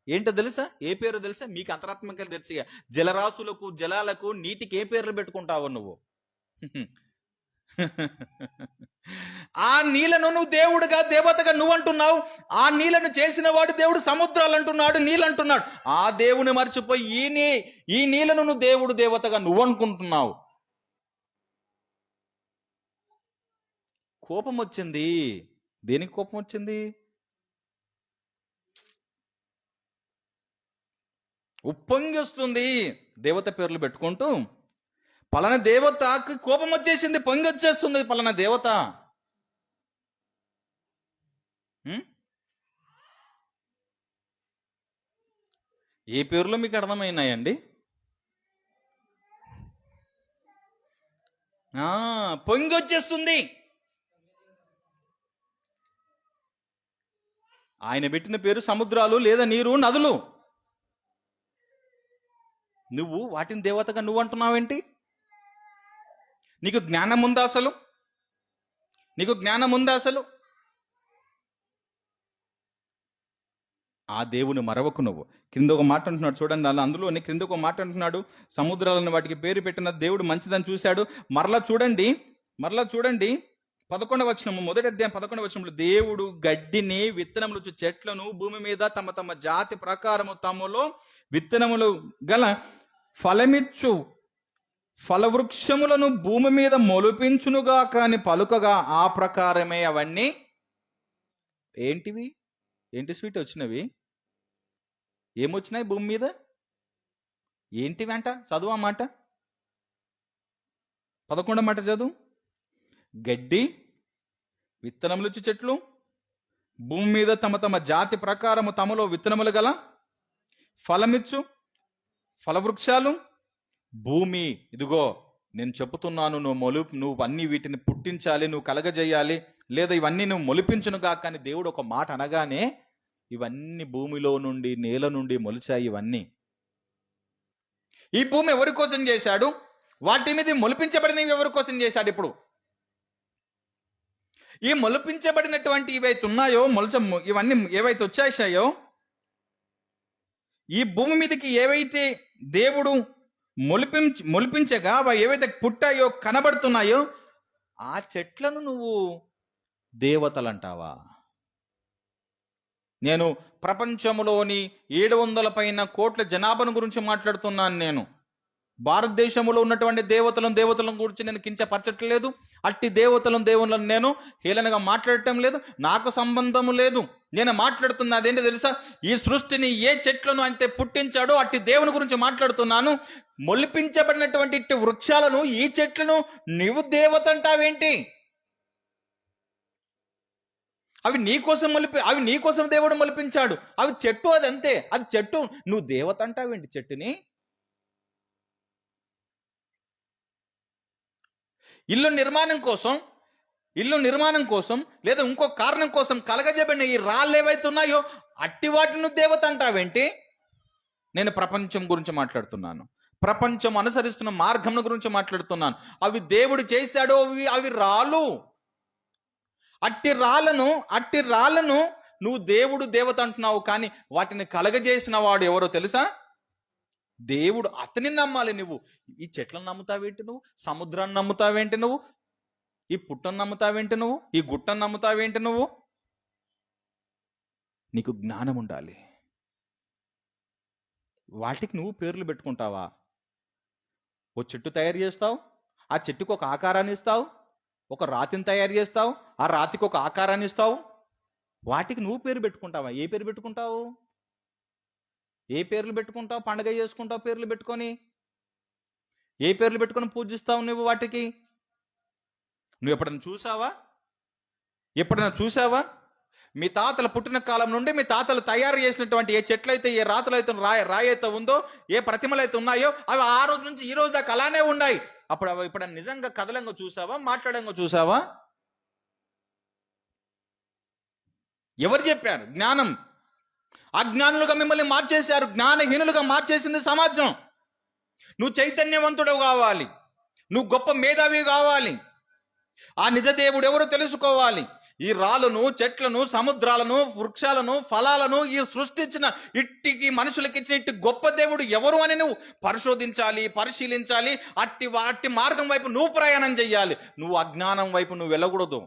B: ఏంటో తెలుసా? ఏ పేరు తెలుసా? మీకు అంతరాత్మక తెలుసు. జలరాశులకు, జలాలకు, నీటికి ఏ పేర్లు పెట్టుకుంటావు నువ్వు? ఆ నీళ్లను నువ్వు దేవుడుగా, దేవతగా నువ్వు అంటున్నావు. ఆ నీళ్లను చేసిన వాడు దేవుడు సముద్రాలు అంటున్నాడు, నీళ్ళు అంటున్నాడు. ఆ దేవుని మర్చిపోయి ఈ నీళ్లను నువ్వు దేవుడు, దేవతగా నువ్వు అనుకుంటున్నావు. కోపం వచ్చింది. దేనికి కోపం వచ్చింది? ఉప్పొంగి వస్తుంది దేవత పేర్లు పెట్టుకుంటూ. పలానా దేవతకి కోపం వచ్చేసింది, పొంగి వచ్చేస్తుంది పలానా దేవత. ఏ పేర్లు మీకు అర్థమైనాయండి? పొంగి వచ్చేస్తుంది. ఆయన పెట్టిన పేరు సముద్రాలు, లేదా నీరు, నదులు. నువ్వు వాటిని దేవతగా నువ్వు అంటున్నావేంటి? నీకు జ్ఞానం ఉందా అసలు? నీకు జ్ఞానం ఉందా అసలు? ఆ దేవుని మరవకు నువ్వు. క్రింద ఒక మాట అంటున్నాడు చూడండి, అందులోని క్రింద ఒక మాట అంటున్నాడు, సముద్రాలను వాటికి పేరు పెట్టిన దేవుడు మంచిదని చూశాడు. మరలా చూడండి 11వ వచనము, మొదటి అధ్యాయం 11వ వచనంలో, దేవుడు గడ్డిని, విత్తనములు చెట్లను భూమి మీద తమ తమ జాతి ప్రకారము తమలో విత్తనములు గల ఫలమిచ్చు ఫలవృక్షములను భూమి మీద మొలిపించునుగా కాని పలుకగా ఆ ప్రకారమే అవన్నీ ఏంటివి? ఏంటి స్వీట్ వచ్చినవి? ఏమొచ్చినాయి భూమి మీద? ఏంటివి అంట? చదువు ఆ మాట, 11వ మాట చదువు. గడ్డి, విత్తనములు చెట్లు, భూమి మీద తమ తమ జాతి ప్రకారము తమలో విత్తనములు గల ఫలమిచ్చు ఫలవృక్షాలు, భూమి. ఇదిగో నేను చెబుతున్నాను, నువ్వు అన్ని వీటిని పుట్టించాలి, నువ్వు కలగజేయాలి, లేదా ఇవన్నీ నువ్వు మొలిపించును గాక అని దేవుడు ఒక మాట అనగానే ఇవన్నీ భూమిలో నుండి, నేల నుండి మొలిచాయి. ఇవన్నీ ఈ భూమి ఎవరి కోసం చేశాడు? వాటి మీద మొలిపించబడినవి ఎవరి కోసం చేశాడు? ఇప్పుడు ఈ మొలిపించబడినటువంటి ఇవైతే ఉన్నాయో, ఇవన్నీ ఏవైతే వచ్చాయో, ఈ భూమి మీదకి ఏవైతే దేవుడు మొలిపించగా అవి ఏవైతే పుట్టాయో, కనబడుతున్నాయో, ఆ చెట్లను నువ్వు దేవతలంటావా? నేను ప్రపంచంలోని 700 పైన కోట్ల జనాభాను గురించి మాట్లాడుతున్నాను. నేను భారతదేశంలో ఉన్నటువంటి దేవతలను గురించి నేను కించపరచట్లేదు. అట్టి దేవులను నేను హేళనగా మాట్లాడటం లేదు. నాకు సంబంధము లేదు. నేను మాట్లాడుతున్నా అదేంటి తెలుసా? ఈ సృష్టిని ఏ చెట్లను అంటే పుట్టించాడో అట్టి దేవుని గురించి మాట్లాడుతున్నాను. మొలిపించబడినటువంటి ఇట్టి వృక్షాలను, ఈ చెట్లను నువ్వు దేవత అంటావేంటి? అవి నీకోసం దేవుడు మొలిపించాడు. అవి చెట్టు, అది అంతే, అది చెట్టు. నువ్వు దేవత అంటావేంటి చెట్టుని? ఇల్లు నిర్మాణం కోసం లేదా ఇంకో కారణం కోసం కలగజేబడిన ఈ రాళ్ళు ఏవైతే ఉన్నాయో అట్టి వాటిని దేవత అంటావేంటి? నేను ప్రపంచం గురించి మాట్లాడుతున్నాను. ప్రపంచం అనుసరిస్తున్న మార్గం గురించి మాట్లాడుతున్నాను. అవి దేవుడు చేశాడో అవి రాళ్ళు. అట్టి రాళ్ళను నువ్వు దేవుడు దేవత అంటున్నావు. కానీ వాటిని కలగజేసిన వాడు ఎవరో తెలుసా? దేవుడు. అతని నమ్మాలి. నువ్వు ఈ చెట్లను నమ్ముతావేంటి? నువ్వు సముద్రాన్ని నమ్ముతావేంటి? నువ్వు ఈ పుట్టను నమ్ముతావేంటి? నువ్వు ఈ గుట్టను నమ్ముతావేంటి? నువ్వు నీకు జ్ఞానం ఉండాలి. వాటికి నువ్వు పేర్లు పెట్టుకుంటావా? ఓ చెట్టు తయారు చేస్తావు, ఆ చెట్టుకు ఒక ఆకారాన్ని ఇస్తావు. ఒక రాతిని తయారు చేస్తావు, ఆ రాతికి ఒక ఆకారాన్ని ఇస్తావు. వాటికి నువ్వు పేరు పెట్టుకుంటావా? ఏ పేరు పెట్టుకుంటావు? ఏ పేర్లు పెట్టుకుంటావు? పండగ చేసుకుంటావు పేర్లు పెట్టుకొని. ఏ పేర్లు పెట్టుకొని పూజిస్తావు నువ్వు వాటికి? నువ్వు ఎప్పుడైనా చూసావా? మీ తాతల పుట్టిన కాలం నుండి మీ తాతలు తయారు చేసినటువంటి ఏ చెట్లు అయితే, ఏ రాతులు అయితే, రాయి అయితే ఉందో, ఏ ప్రతిమలు అయితే ఉన్నాయో అవి ఆ రోజు నుంచి ఈ రోజు దాకా అలానే ఉన్నాయి. అప్పుడు అవి ఇప్పుడు నిజంగా కదలంగా చూసావా? మాట్లాడంగా చూసావా? ఎవరు చెప్పారు? జ్ఞానం. అజ్ఞానులుగా మిమ్మల్ని మార్చేశారు. జ్ఞానహీనులుగా మార్చేసింది సమాజం. నువ్వు చైతన్యవంతుడు కావాలి, నువ్వు గొప్ప మేధావి కావాలి, ఆ నిజ దేవుడు ఎవరో తెలుసుకోవాలి. ఈ రాళ్ళను, చెట్లను, సముద్రాలను, వృక్షాలను, ఫలాలను ఈ సృష్టించిన ఇట్టికి మనుషులకి ఇచ్చిన ఇట్టి గొప్ప దేవుడు ఎవరు అని నువ్వు పరిశీలించాలి. అట్టి మార్గం వైపు నువ్వు ప్రయాణం చెయ్యాలి. నువ్వు అజ్ఞానం వైపు నువ్వు వెళ్ళకూడదు.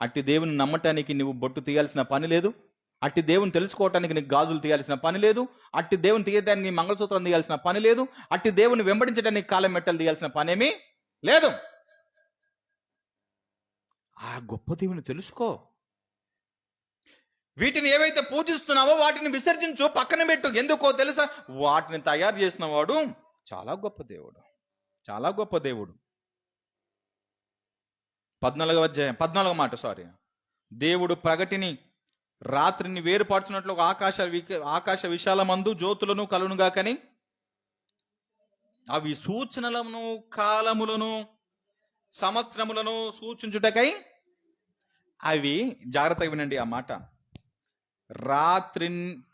B: అట్టి దేవుని నమ్మటానికి నువ్వు బొట్టు తీయాల్సిన పని లేదు. అట్టి దేవుని తెలుసుకోవటానికి నీకు గాజులు తీయాల్సిన పని లేదు. అట్టి దేవుని తీయటానికి మంగళసూత్రం తీయాల్సిన పని లేదు. అట్టి దేవుని వెంబడించడానికి కాలం మెట్టలు తీయాల్సిన పనేమీ లేదు. ఆ గొప్ప దేవుని తెలుసుకో. వీటిని ఏవైతే పూజిస్తున్నావో వాటిని విసర్జించు, పక్కన పెట్టు. ఎందుకో తెలుసా? వాటిని తయారు చేసిన వాడు చాలా గొప్ప దేవుడు, చాలా గొప్ప దేవుడు. 14వ అధ్యాయం 14వ మాట. దేవుడు పగటిని రాత్రిని వేరుపరచునట్లు ఆకాశ విశాలమందు జ్యోతులను కలునుగా కని అవి సూచనలను, కాలములను, సంవత్సరములను సూచించుటకై అవి, జాగ్రత్తగా వినండి ఆ మాట,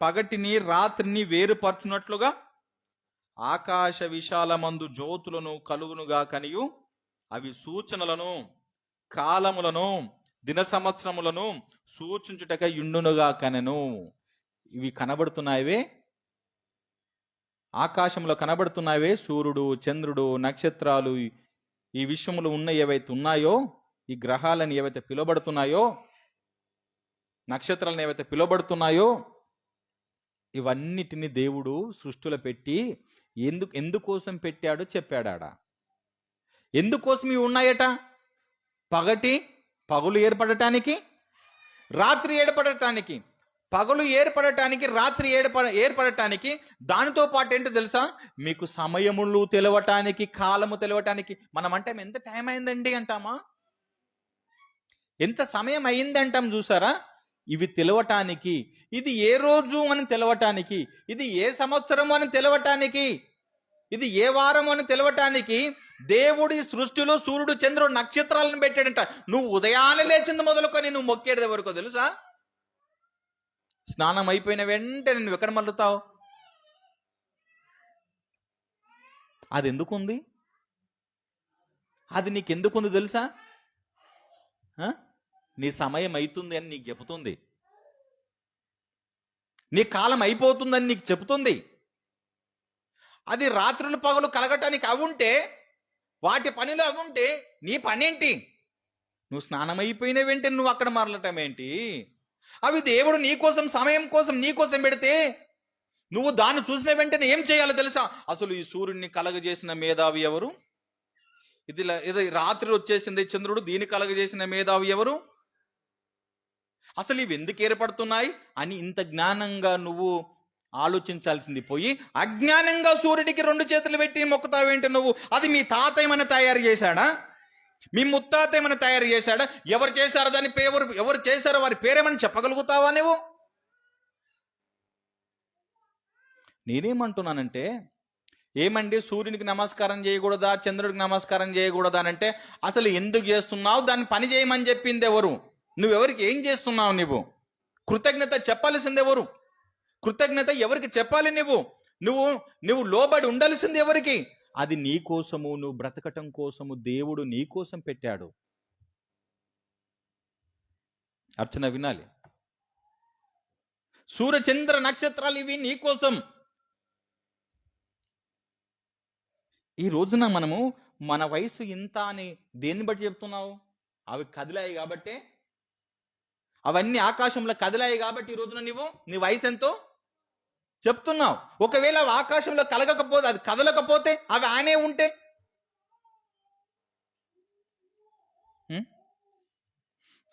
B: పగటిని రాత్రిని వేరుపరచునట్లుగా ఆకాశ విశాలమందు జ్యోతులను కలుగునుగా కనియు అవి సూచనలను, కాలములను, దిన సంవత్సరములను సూచించుటకై యుండునుగా కనెను. ఇవి కనబడుతున్నాయవే, ఆకాశంలో కనబడుతున్నాయవే, సూర్యుడు, చంద్రుడు, నక్షత్రాలు, ఈ విశ్వములు ఉన్న ఏవైతే ఉన్నాయో, ఈ గ్రహాలను ఏవైతే పిలువబడుతున్నాయో, నక్షత్రాలను ఏవైతే పిలువబడుతున్నాయో, ఇవన్నిటిని దేవుడు సృష్టిలో పెట్టి ఎందుకోసం పెట్టాడో చెప్పాడా? ఎందుకోసం ఇవి ఉన్నాయట? పగలు ఏర్పడటానికి, రాత్రి ఏర్పడటానికి. పగలు ఏర్పడటానికి, రాత్రి ఏర్పడటానికి. దానితో పాటు ఏంటో తెలుసా? మీకు సమయములు తెలవటానికి, కాలము తెలవటానికి. మనం అంటే ఎంత టైం అయిందండి అంటామా? ఎంత సమయం అయింది అంటాం చూసారా? ఇవి తెలవటానికి, ఇది ఏ రోజు అని తెలవటానికి, ఇది ఏ సంవత్సరం అని తెలవటానికి, ఇది ఏ వారం అని తెలవటానికి దేవుడి సృష్టిలో సూర్యుడు చంద్రుడు నక్షత్రాలను పెట్టాడంట. నువ్వు ఉదయాన్నే లేచింది మొదలుకొని నువ్వు మొక్కేది ఎవరికో తెలుసా? స్నానం అయిపోయిన వెంటనే నువ్వు ఎక్కడ మల్లుతావు? అది ఎందుకుంది? అది నీకెందుకుంది తెలుసా? నీ సమయం అవుతుంది అని నీకు చెబుతుంది. నీ కాలం అయిపోతుందని నీకు చెబుతుంది. అది రాత్రులు పగలు కలగటానికి అవుంటే, వాటి పనిలో అవుంటే నీ పనేంటి? నువ్వు స్నానం అయిపోయిన వెంటనే నువ్వు అక్కడ మరలటం ఏంటి? అవి దేవుడు నీ కోసం సమయం కోసం నీ కోసం పెడితే నువ్వు దాన్ని చూసిన వెంటనే ఏం చేయాలో తెలుసా? అసలు ఈ సూర్యుడిని కలగజేసిన మేధావి ఎవరు? ఇది రాత్రి వచ్చేసింది చంద్రుడు, దీన్ని కలగజేసిన మేధావి ఎవరు? అసలు ఇవి ఎందుకు ఏర్పడుతున్నాయి అని ఇంత జ్ఞానంగా నువ్వు ఆలోచించాల్సింది పోయి అజ్ఞానంగా సూర్యుడికి 2 చేతులు పెట్టి మొక్కుతావేంటి నువ్వు? అది మీ తాత ఏమైనా తయారు చేశాడా? మీ ముత్తాత ఏమైనా తయారు చేశాడా? ఎవరు చేశారో దాని ఎవరు చేశారో వారి పేరేమని చెప్పగలుగుతావా నువ్వు? నేనేమంటున్నానంటే, ఏమండి సూర్యునికి నమస్కారం చేయకూడదా, చంద్రుడికి నమస్కారం చేయకూడదా అంటే, అసలు ఎందుకు చేస్తున్నావు? దాన్ని పని చేయమని చెప్పింది ఎవరు? నువ్వెవరికి ఏం చేస్తున్నావు? నువ్వు కృతజ్ఞత చెప్పాల్సింది ఎవరు? కృతజ్ఞత ఎవరికి చెప్పాలి? నువ్వు లోబడి ఉండాల్సింది ఎవరికి? అది నీ కోసము, నువ్వు బ్రతకటం కోసము దేవుడు నీ కోసం పెట్టాడు. అర్చన వినాలి. సూర్య చంద్ర నక్షత్రాలు ఇవి నీ కోసం. ఈ రోజున మనము మన వయసు ఇంత అని దేన్ని బట్టి చెప్తున్నావు? అవి కదిలాయి కాబట్టే, అవన్నీ ఆకాశంలో కదిలాయి కాబట్టి ఈ రోజున నీ వయసు ఎంతో చెప్తున్నావు. ఒకవేళ అవి ఆకాశంలో కలగకపోతే, అది కదలకపోతే, అవి ఆనే ఉంటే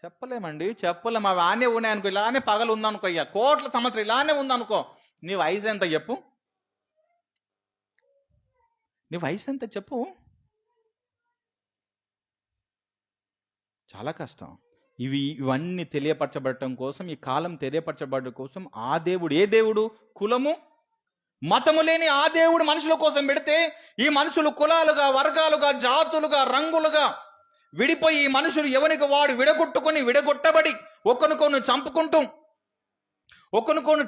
B: చెప్పలేమండి, చెప్పలేము. అవి ఆనే ఉన్నాయనుకో, ఇలానే పగలు ఉందనుకో, ఇక కోట్ల సంవత్సరం ఇలానే ఉందనుకో, నీ వయసు ఎంత చెప్పు? నీ వయసు ఎంత చెప్పు? చాలా కష్టం. ఇవన్నీ తెలియపరచబడటం కోసం, ఈ కాలం తెలియపరచబడటం కోసం ఆ దేవుడు, ఏ దేవుడు? కులము మతము లేని ఆ దేవుడు మనుషుల కోసం పెడితే, ఈ మనుషులు కులాలుగా, వర్గాలుగా, జాతులుగా, రంగులుగా విడిపోయి ఈ మనుషులు ఎవరికి వాడు విడగొట్టబడి ఒకరికొను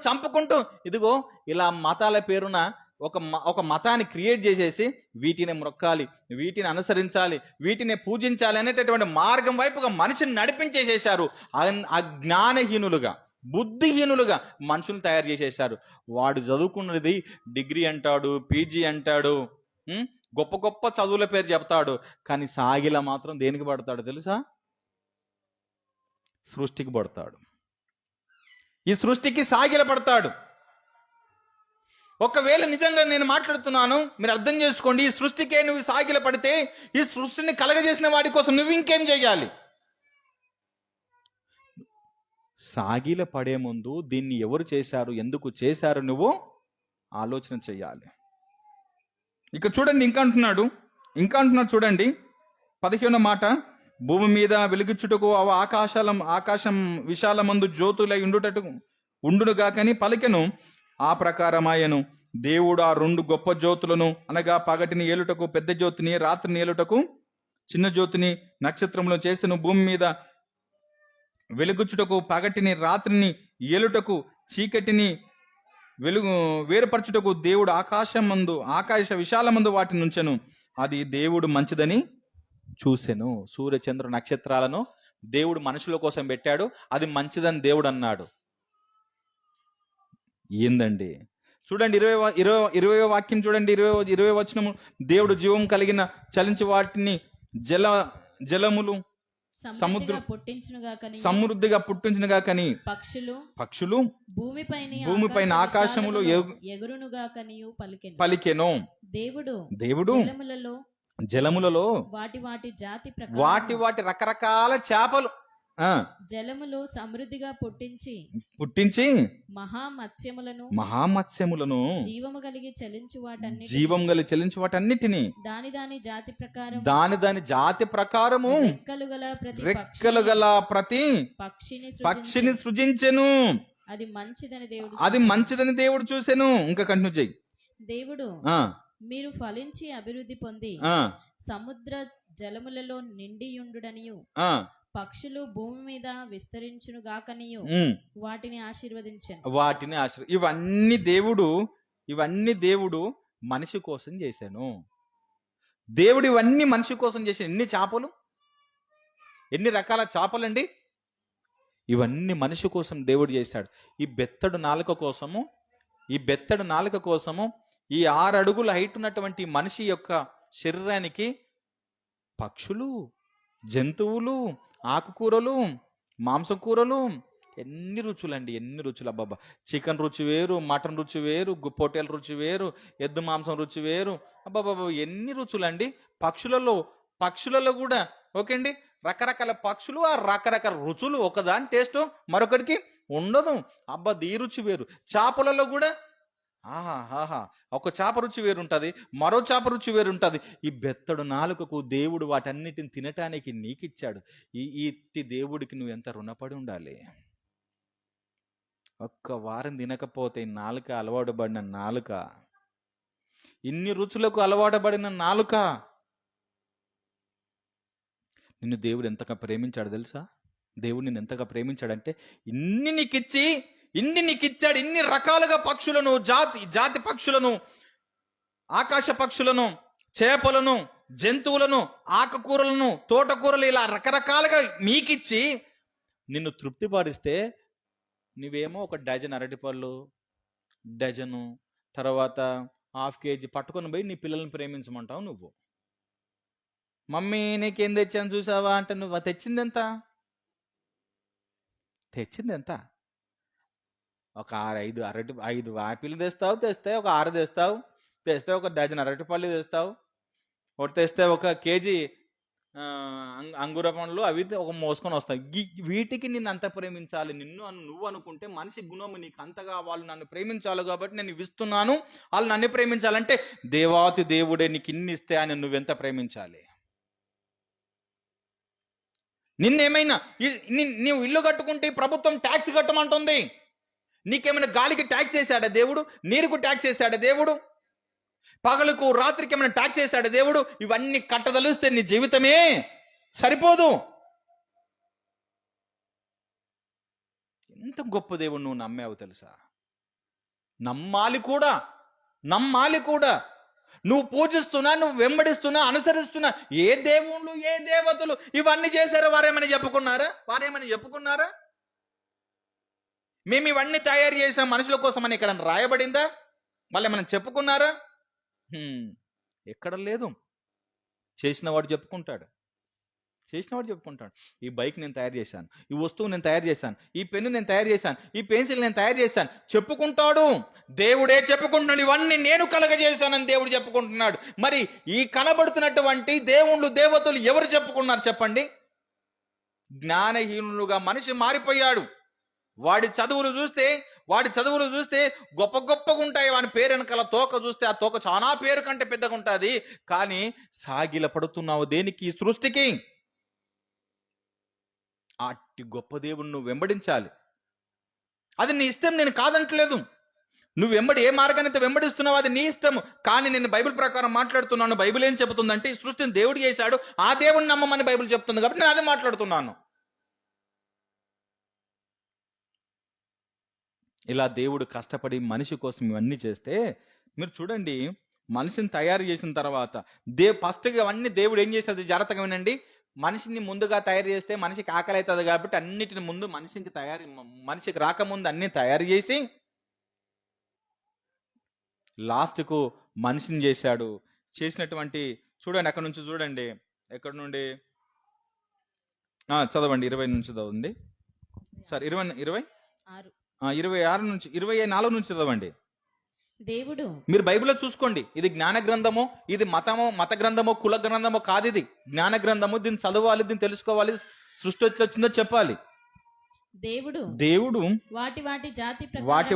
B: చంపుకుంటూ ఇదిగో ఇలా మతాల పేరున ఒక మతాన్ని క్రియేట్ చేసేసి వీటిని మొక్కాలి, వీటిని అనుసరించాలి, వీటిని పూజించాలి అనేటటువంటి మార్గం వైపుగా మనిషిని నడిపించేసేశారు. అజ్ఞానహీనులుగా, బుద్ధిహీనులుగా మనుషులు తయారు చేసేశారు. వాడు చదువుకున్నది డిగ్రీ అంటాడు, పీజీ అంటాడు, గొప్ప గొప్ప చదువుల పేరు చెప్తాడు, కానీ సాగిల మాత్రం దేనికి పడతాడు తెలుసా? సృష్టికి పడతాడు. ఈ సృష్టికి సాగిల పడతాడు. ఒకవేళ నిజంగా నేను మాట్లాడుతున్నాను, మీరు అర్థం చేసుకోండి. ఈ సృష్టికే నువ్వు సాగిల పడితే, ఈ సృష్టిని కలగజేసిన వాడి కోసం నువ్వు ఇంకేం చేయాలి? సాగిల పడే ముందు దీన్ని ఎవరు చేశారు, ఎందుకు చేశారు నువ్వు ఆలోచన చెయ్యాలి. ఇక చూడండి, ఇంకా అంటున్నాడు చూడండి 15వ మాట. భూమి మీద వెలుగుచుటకు ఆకాశం విశాలమందు జ్యోతులై ఉండునుగా కని పలికెను, ఆ ప్రకారమాయను. దేవుడు ఆ 2 గొప్ప జ్యోతులను, అనగా పగటిని ఏలుటకు పెద్ద జ్యోతిని, రాత్రిని ఏలుటకు చిన్న జ్యోతిని నక్షత్రములను చేసెను. భూమి మీద వెలుగుచుటకు పగటిని, రాత్రిని ఏలుటకు చీకటిని వేరుపరచుటకు దేవుడు ఆకాశ విశాలమందు వాటిని నుంచెను. అది దేవుడు మంచిదని చూసెను. సూర్య చంద్ర నక్షత్రాలను దేవుడు మనుషుల కోసం పెట్టాడు, అది మంచిదని దేవుడు అన్నాడు. ఏందండి? చూడండి 20వ వాక్యం చూడండి, 20వ వచనము. దేవుడు జీవం కలిగిన చలించి వాటిని జలములు సమృద్ధిగా పుట్టించునుగా కని పక్షులు భూమిపైన ఆకాశములో ఎగురునుగా కనియు పలికెను. దేవుడు జలములలో వాటి రకరకాల చేపలు,
C: జలములో సమృద్ధిగా
A: పుట్టించి
C: మహామత్స్యములను
A: మహామత్స్యములను
C: జీవము కలిగి చలించు వాటన్ని
A: జీవం గల చెల్లించు వాటన్నిటిని
C: దాని జాతి ప్రకారం
A: దాని జాతి ప్రకారము రెక్కలు గల ప్రతి పక్షిని సృజించెను.
C: అది మంచిదని
A: దేవుడు చూసెను. ఇంకా కంటిన్యూ చెయ్యి.
C: దేవుడు మీరు ఫలించి అభివృద్ధి పొంది సముద్ర జలములలో నిండియుండుడనియు పక్షులు భూమి మీద విస్తరించును గాకనియు వాటిని ఆశీర్వదించాను. ఇవన్నీ దేవుడు మనిషి కోసం చేశాను. దేవుడు ఇవన్నీ మనిషి కోసం చేశాను. ఎన్ని చేపలు, ఎన్ని రకాల చేపలండి. ఇవన్నీ మనిషి కోసం దేవుడు చేశాడు. ఈ బెత్తడు నాలుక కోసము ఈ 6 అడుగుల హైట్ ఉన్నటువంటి మనిషి యొక్క శరీరానికి పక్షులు, జంతువులు, ఆకుకూరలు, మాంసకూరలు, ఎన్ని రుచులండి, ఎన్ని రుచులు. అబ్బాబ్బా, చికెన్ రుచి వేరు, మటన్ రుచి వేరు, పొట్టేల రుచి వేరు, ఎద్దు మాంసం రుచి వేరు. అబ్బాబాబా, ఎన్ని రుచులండి. పక్షులలో కూడా ఓకే అండి, రకరకాల పక్షులు, ఆ రకరకాల రుచులు. ఒకదాని టేస్ట్ మరొకటికి ఉండదు. అబ్బా, ఈ రుచి వేరు. చేపలలో కూడా ఆహా, ఒక చేప రుచి వేరుంటది, మరో చేప రుచి వేరుంటది. ఈ బెత్తడు నాలుకకు దేవుడు వాటన్నిటిని తినటానికి నీకిచ్చాడు. ఈ దేవుడికి నువ్వు ఎంత రుణపడి ఉండాలి. ఒక్క వారం తినకపోతే నాలుక అలవాటుపడిన నాలుక, ఇన్ని రుచులకు అలవాటుపడిన నాలుక, నిన్ను దేవుడు ఎంతగా ప్రేమించాడు తెలుసా? దేవుడు నిన్ను ఎంతగా ప్రేమించాడంటే ఇన్ని నీకిచ్చాడు. ఇన్ని రకాలుగా పక్షులను, జాతి పక్షులను, ఆకాశ పక్షులను, చేపలను, జంతువులను, ఆకుకూరలను, తోటకూరలు, ఇలా రకరకాలుగా మీకిచ్చి నిన్ను తృప్తిపరిస్తే నువ్వేమో ఒక డజన్ అరటిపళ్ళు, డజను, తర్వాత 1/2 కేజీ పట్టుకొని పోయి నీ పిల్లల్ని ప్రేమించమంటావు. నువ్వు మమ్మీ నీకేం తెచ్చాను చూసావా అంటే నువ్వు తెచ్చింది ఎంత? ఒక 5 ఆపిల్ తెస్తే ఒక 6 తెస్తే ఒక డజన్ అరటిపళ్ళు తెస్తావు, ఒకటి తెస్తే ఒక కేజీ అంగుర పండ్లు, అవి ఒక మోసుకొని వస్తావు. వీటికి నిన్ను అంత ప్రేమించాలి. నువ్వు అనుకుంటే మనిషి గుణము నీకు అంతగా, వాళ్ళు నన్ను ప్రేమించాలి కాబట్టి నేను ఇస్తున్నాను, వాళ్ళు నన్ను ప్రేమించాలంటే దేవాతి దేవుడే నీకు ఇన్ని ఇస్తే అని నువ్వెంత ప్రేమించాలి. నిన్నేమైనా నీవు ఇల్లు కట్టుకుంటే ప్రభుత్వం ట్యాక్స్ కట్టమంటుంది. నీకేమైనా గాలికి ట్యాక్స్ వేసాడా దేవుడు? నీరుకు ట్యాక్స్ వేసాడా దేవుడు? పగలుకు రాత్రికి ఏమైనా ట్యాక్స్ వేసాడా దేవుడు? ఇవన్నీ కట్టదలుస్తే నీ జీవితమే సరిపోదు. ఎంత గొప్ప దేవుడు నువ్వు నమ్మావు తెలుసా? నమ్మాలి కూడా. నువ్వు పూజిస్తున్నా, నువ్వు వెంబడిస్తున్నా, అనుసరిస్తున్నా ఏ దేవుళ్ళు, ఏ దేవతలు ఇవన్నీ చేశారో వారేమని చెప్పుకున్నారా? మేము ఇవన్నీ తయారు చేసాం మనుషుల కోసం అని ఇక్కడ రాయబడిందా? వాళ్ళు ఏమైనా చెప్పుకున్నారా? ఎక్కడ లేదు. చేసినవాడు చెప్పుకుంటాడు. ఈ బైక్ నేను తయారు చేశాను, ఈ వస్తువు నేను తయారు చేశాను, ఈ పెన్ను నేను తయారు చేశాను, ఈ పెన్సిల్ నేను తయారు చేశాను చెప్పుకుంటాడు. దేవుడే చెప్పుకుంటున్నాడు, ఇవన్నీ నేను కలగజేశానని దేవుడు చెప్పుకుంటున్నాడు. మరి ఈ కనబడుతున్నటువంటి దేవుళ్ళు, దేవతలు ఎవరు చెప్పుకున్నారు చెప్పండి? జ్ఞానహీనులుగా మనిషి మారిపోయాడు. వాడి చదువులు చూస్తే గొప్పగా ఉంటాయి. వాని పేరు వెనకాల తోక చూస్తే ఆ తోక చాలా పేరు కంటే పెద్దగా ఉంటుంది. కానీ సాగిల పడుతున్నావు దేనికి? సృష్టికి. అట్టి గొప్ప దేవుని నువ్వు వెంబడించాలి. అది నీ ఇష్టం, నేను కాదంటలేదు. నువ్వు ఏ మార్గాన్ని వెంబడిస్తున్నావు అది నీ ఇష్టము. కానీ నేను బైబిల్ ప్రకారం మాట్లాడుతున్నాను. బైబిల్ ఏం చెబుతుందంటే ఈ సృష్టిని దేవుడు చేశాడు, ఆ దేవుడిని నమ్మమని బైబిల్ చెప్తుంది కాబట్టి నేను అదే మాట్లాడుతున్నాను. ఇలా దేవుడు కష్టపడి మనిషి కోసం ఇవన్నీ చేస్తే మీరు చూడండి, మనిషిని తయారు చేసిన తర్వాత ఫస్ట్గా అవన్నీ దేవుడు ఏం చేస్తుంది? జాగ్రత్తగా వినండి. మనిషిని ముందుగా తయారు చేస్తే మనిషికి ఆకలి అవుతుంది కాబట్టి అన్నిటిని ముందు మనిషికి రాకముందు అన్ని తయారు చేసి లాస్ట్కు మనిషిని చేశాడు. చేసినటువంటి చూడండి, అక్కడ నుంచి చూడండి, ఎక్కడి నుండి చదవండి, 20 నుంచి చదవండి సార్, 26 నుంచి 24 నుంచి చదవండి. దేవుడు,
A: మీరు బైబిల్లో చూసుకోండి, ఇది జ్ఞాన గ్రంథము, ఇది మత గ్రంథమో కుల గ్రంథమో కాదు. ఇది జ్ఞాన గ్రంథము. దీన్ని చదవాలి, దీన్ని తెలుసుకోవాలి,
C: సృష్టి ఎట్లా వచ్చిందో చెప్పాలి.
D: దేవుడు
C: దేవుడు
D: వాటి వాటి జాతి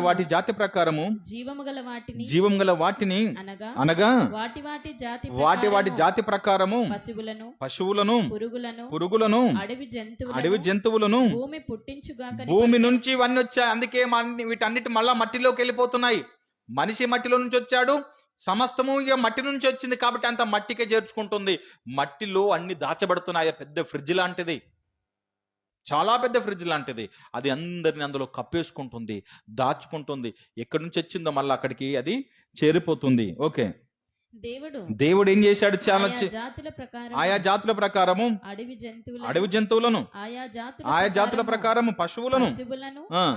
C: వాటి జాతి ప్రకారము
D: జీవము గల వాటిని
C: జీవం గల వాటిని
D: అనగా
C: అనగా
D: వాటి జాతి
C: వాటి జాతి ప్రకారము పశువులను పురుగులను అడవి జంతువులను
D: భూమి పుట్టించుగాక
C: భూమి నుంచి ఇవన్నీ వచ్చాయి. అందుకే వీటన్నిటి మళ్ళా మట్టిలోకి వెళ్ళిపోతున్నాయి. మనిషి మట్టిలో నుంచి వచ్చాడు, సమస్తము ఇక మట్టి నుంచి వచ్చింది కాబట్టి అంత మట్టికే చేర్చుకుంటుంది. మట్టిలో అన్ని దాచబడుతున్నాయి. పెద్ద ఫ్రిడ్జ్ లాంటిది, చాలా పెద్ద ఫ్రిడ్జ్ లాంటిది. అది అందరిని అందులో కప్పేసుకుంటుంది, దాచుకుంటుంది. ఎక్కడి నుంచి వచ్చిందో మళ్ళీ అక్కడికి అది చేరిపోతుంది. ఓకే, దేవుడు ఏం చేశాడు? చాలా ఆయా జాతుల ప్రకారము అడవి జంతువులను, ఆయా జాతుల ప్రకారము పశువులను,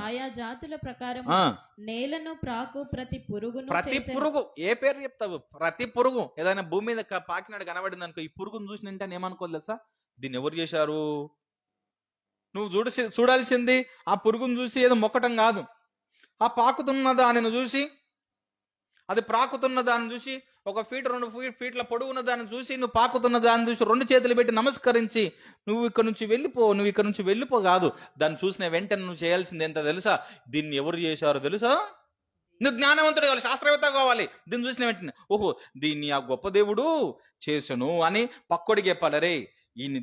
D: ఆయా జాతుల ప్రకారము నేలను ప్రాకు ప్రతి పురుగు.
C: ఏ పేరు చెప్తావు? ప్రతి పురుగు ఏదైనా భూమి మీద పాకినాడు కనబడింది అనుకో, ఈ పురుగును చూసిన వెంటనే ఏమనుకోవాలి తెలుసా? దీన్ని ఎవరు చేశారు? నువ్వు చూడాల్సింది ఆ పురుగును చూసి ఏదో మొక్కటం కాదు, ఆ పాకుతున్న దానిని చూసి, అది ప్రాకుతున్న దాన్ని చూసి, 1 ఫీట్ 2 ఫీట్ల పొడవున్న దాన్ని చూసి, నువ్వు పాకుతున్న దాన్ని చూసి 2 చేతులు పెట్టి నమస్కరించి నువ్వు ఇక్కడ నుంచి వెళ్ళిపో కాదు. దాన్ని చూసిన వెంటనే నువ్వు చేయాల్సింది ఎంత తెలుసా? దీన్ని ఎవరు చేశారో తెలుసా? నువ్వు జ్ఞానవంతుడు కావాలి, శాస్త్రవేత్త కావాలి. దీన్ని చూసిన వెంటనే ఓహో దీన్ని ఆ గొప్ప దేవుడు చేసను అని పక్కోడికి చెప్పాలి. రే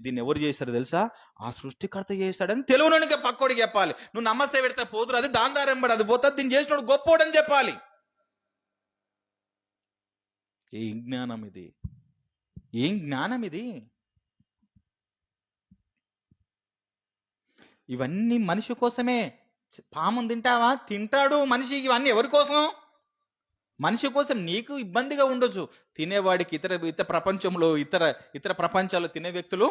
C: దీన్ని ఎవరు చేశారు తెలుసా? ఆ సృష్టికర్త చేశాడని తెలుగులోనికే పక్కోడికి చెప్పాలి. నువ్వు నమస్తే పెడితే పోదురు, అది దాని దారెంబడి అది పోతుంది. దీన్ని చేసినోడు గొప్పోడని చెప్పాలి. ఏం జ్ఞానం ఇది? ఏం జ్ఞానం ఇది? ఇవన్నీ మనిషి కోసమే. పామును తింటావా? తింటాడు మనిషి. ఇవన్నీ ఎవరి కోసం? మనిషి కోసం. నీకు ఇబ్బందిగా ఉండొచ్చు, తినేవాడికి ఇతర ప్రపంచంలో ఇతర ప్రపంచాల్లో తినే వ్యక్తులు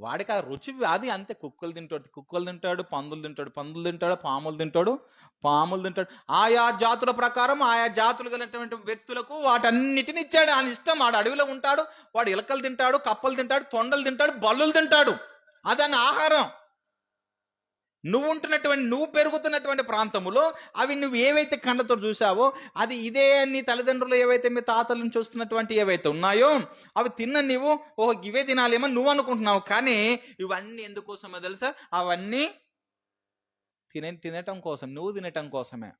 C: వాడికి ఆ రుచి అది అంతే. కుక్కలు తింటాడు, పందులు తింటాడు, పాములు తింటాడు. ఆయా జాతుల ప్రకారం ఆయా జాతులు కలిగినటువంటి వ్యక్తులకు వాటన్నిటిని ఇచ్చాడు. ఆయన ఇష్టం. వాడు అడవిలో ఉంటాడు, వాడు ఎలకలు తింటాడు, కప్పలు తింటాడు, తొండలు తింటాడు, బల్లులు తింటాడు. అదని ఆహారం. నువ్వు పెరుగుతున్నటువంటి ప్రాంతములో అవి నువ్వు ఏవైతే కళ్ళతో చూసావో అది ఇదే. నీ తల్లిదండ్రులు ఏవైతే మీ తాతల నుంచి వస్తున్నటువంటి ఏవైతే ఉన్నాయో అవి తిన్న నీవు ఓహో ఇవే తినాలేమో నువ్వు అనుకుంటున్నావు. కానీ ఇవన్నీ ఎందుకోసమో తెలుసా? అవన్నీ తినటం కోసం, నువ్వు తినటం కోసమే.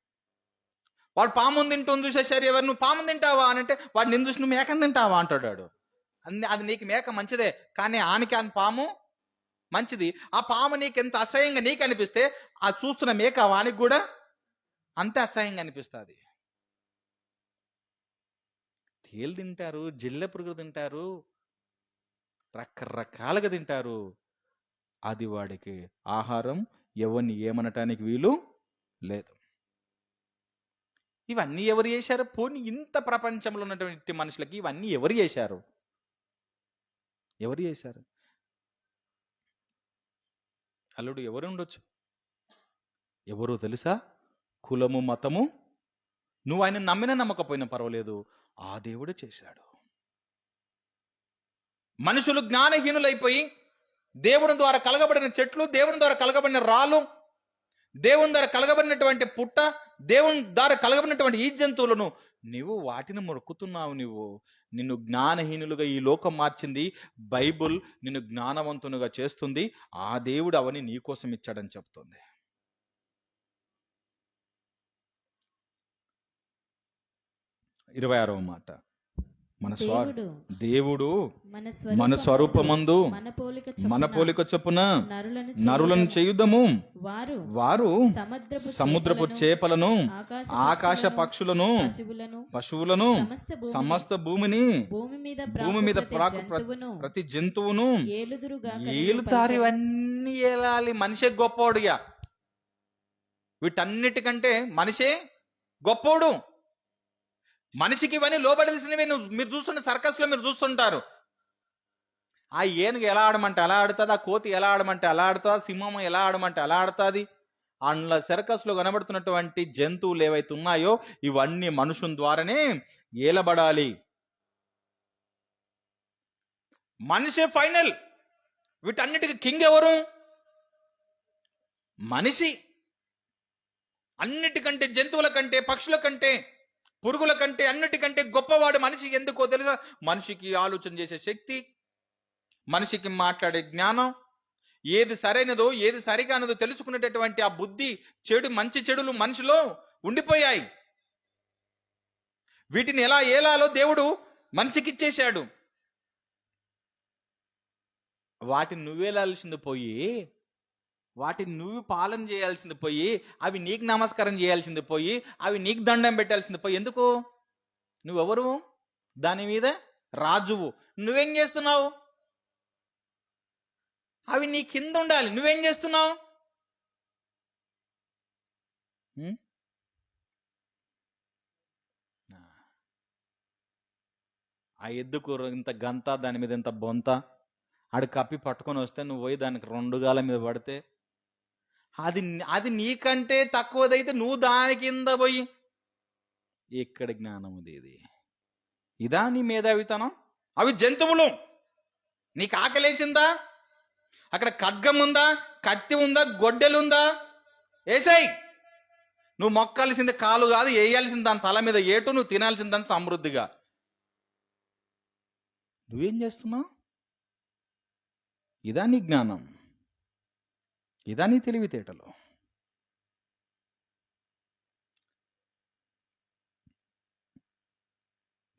C: వాడు పాముని తింటుంది చూసేసరి ఎవరు నువ్వు పాము తింటావా అని అంటే వాడు నిన్ను చూసి నువ్వు మేకను తింటావా అంటాడు. అది నీకు మేక మంచిదే, కానీ ఆనికి ఆ పాము మంచిది. ఆ పాము నీకు ఎంత అసహ్యంగా నీకు అనిపిస్తే ఆ చూస్తున్న మేక వానికి కూడా అంతే అసహ్యంగా అనిపిస్తుంది. తేలు తింటారు, జిల్లె పురుగులు తింటారు, రకరకాలుగా తింటారు. అది వాడికి ఆహారం. ఎవరిని ఏమనటానికి వీలు లేదు. ఇవన్నీ ఎవరు చేశారు? పోనీ ఇంత ప్రపంచంలో ఉన్నటువంటి మనుషులకి ఇవన్నీ ఎవరు చేశారు? అల్లుడు ఎవరు ఉండొచ్చు? ఎవరు తెలుసా? కులము, మతము. నువ్వు ఆయన నమ్మినా నమ్మకపోయినా పర్వాలేదు, ఆ దేవుడు చేశాడు. మనుషులు జ్ఞానహీనులైపోయి దేవుని ద్వారా కలగబడిన చెట్లు, దేవుని ద్వారా కలగబడిన రాళ్ళు, దేవుని ద్వారా కలగబడినటువంటి పుట్ట, దేవుని ద్వారా కలగబడినటువంటి ఈ జంతువులను నీవు వాటిని మొక్కుతున్నావు. నిన్ను జ్ఞానహీనులుగా ఈ లోకం మార్చింది. బైబుల్ నిన్ను జ్ఞానవంతునిగా చేస్తుంది. ఆ దేవుడు అవన్నీ నీ కోసం ఇచ్చాడని చెప్తుంది. 26వ మాట. దేవుడు మన స్వరూపమందు మన పోలిక చొప్పున నరులను చేయుదము. వారు సముద్రపు చేపలను, ఆకాశ పక్షులను, పశువులను, సమస్త భూమి మీద ప్రతి జంతువును ఏలుతారు. ఇవన్నీ ఏలాలి. మనిషే గొప్పోడుగా. వీటన్నిటికంటే మనిషే గొప్పోడు. మనిషికి ఇవన్నీ లోబడాల్సినవి. మీరు చూస్తున్న సర్కస్ లో మీరు చూస్తుంటారు. ఆ ఏనుగు ఎలా ఆడమంటే అలా ఆడుతుంది, ఆ కోతి ఎలా ఆడమంటే అలా ఆడుతుంది, సింహం ఎలా ఆడమంటే అలా ఆడుతుంది. అందులో సర్కస్ లో కనబడుతున్నటువంటి జంతువులు ఏవైతే ఉన్నాయో ఇవన్నీ మనుషుల ద్వారానే ఏలబడాలి. మనిషే ఫైనల్. వీటన్నిటికీ కింగ్ ఎవరు? మనిషి. అన్నిటికంటే, జంతువుల కంటే, పక్షుల కంటే, పురుగుల కంటే, అన్నిటికంటే గొప్పవాడు మనిషి. ఎందుకో తెలుసా? మనిషికి ఆలోచన చేసే శక్తి, మనిషికి మాట్లాడే జ్ఞానం,
B: ఏది సరైనదో ఏది సరిగానదో తెలుసుకునేటటువంటి ఆ బుద్ధి, మంచి చెడులు మనిషిలో ఉండిపోయాయి. వీటిని ఎలా ఏలాలో దేవుడు మనిషికి ఇచ్చేశాడు. వాటిని నువ్వేలాల్సింది పోయి, వాటిని నువ్వు పాలన చేయాల్సింది పోయి, అవి నీకు నమస్కారం చేయాల్సింది పోయి, అవి నీకు దండం పెట్టాల్సింది పోయి, ఎందుకు? నువ్వెవరు? దాని మీద రాజువు. నువ్వేం చేస్తున్నావు? అవి నీ కింద ఉండాలి. నువ్వేం చేస్తున్నావు? ఆ ఎద్దుకు ఇంత గంత, దాని మీద ఇంత బొంత, ఆడు కప్పి పట్టుకొని వస్తే నువ్వు పోయి దానికి 2 గాల మీద పడితే, అది నీకంటే తక్కువదైతే నువ్వు దాని కింద పోయి, ఎక్కడ జ్ఞానం ఇది? ఇదా నీ మేధావితనం? అవి జంతువులు. నీకు ఆకలేసిందా? అక్కడ ఖడ్గం ఉందా, కత్తి ఉందా, గొడ్డెలుందా? ఏసాయి. నువ్వు మొక్కాల్సింది కాలు కాదు, వేయాల్సింది దాని తల మీద ఏటు, నువ్వు తినాల్సింది దాన్ని సమృద్ధిగా. నువ్వేం చేస్తున్నావు? ఇదా నీ జ్ఞానం? ఇదా నీ తెలివితేటలు?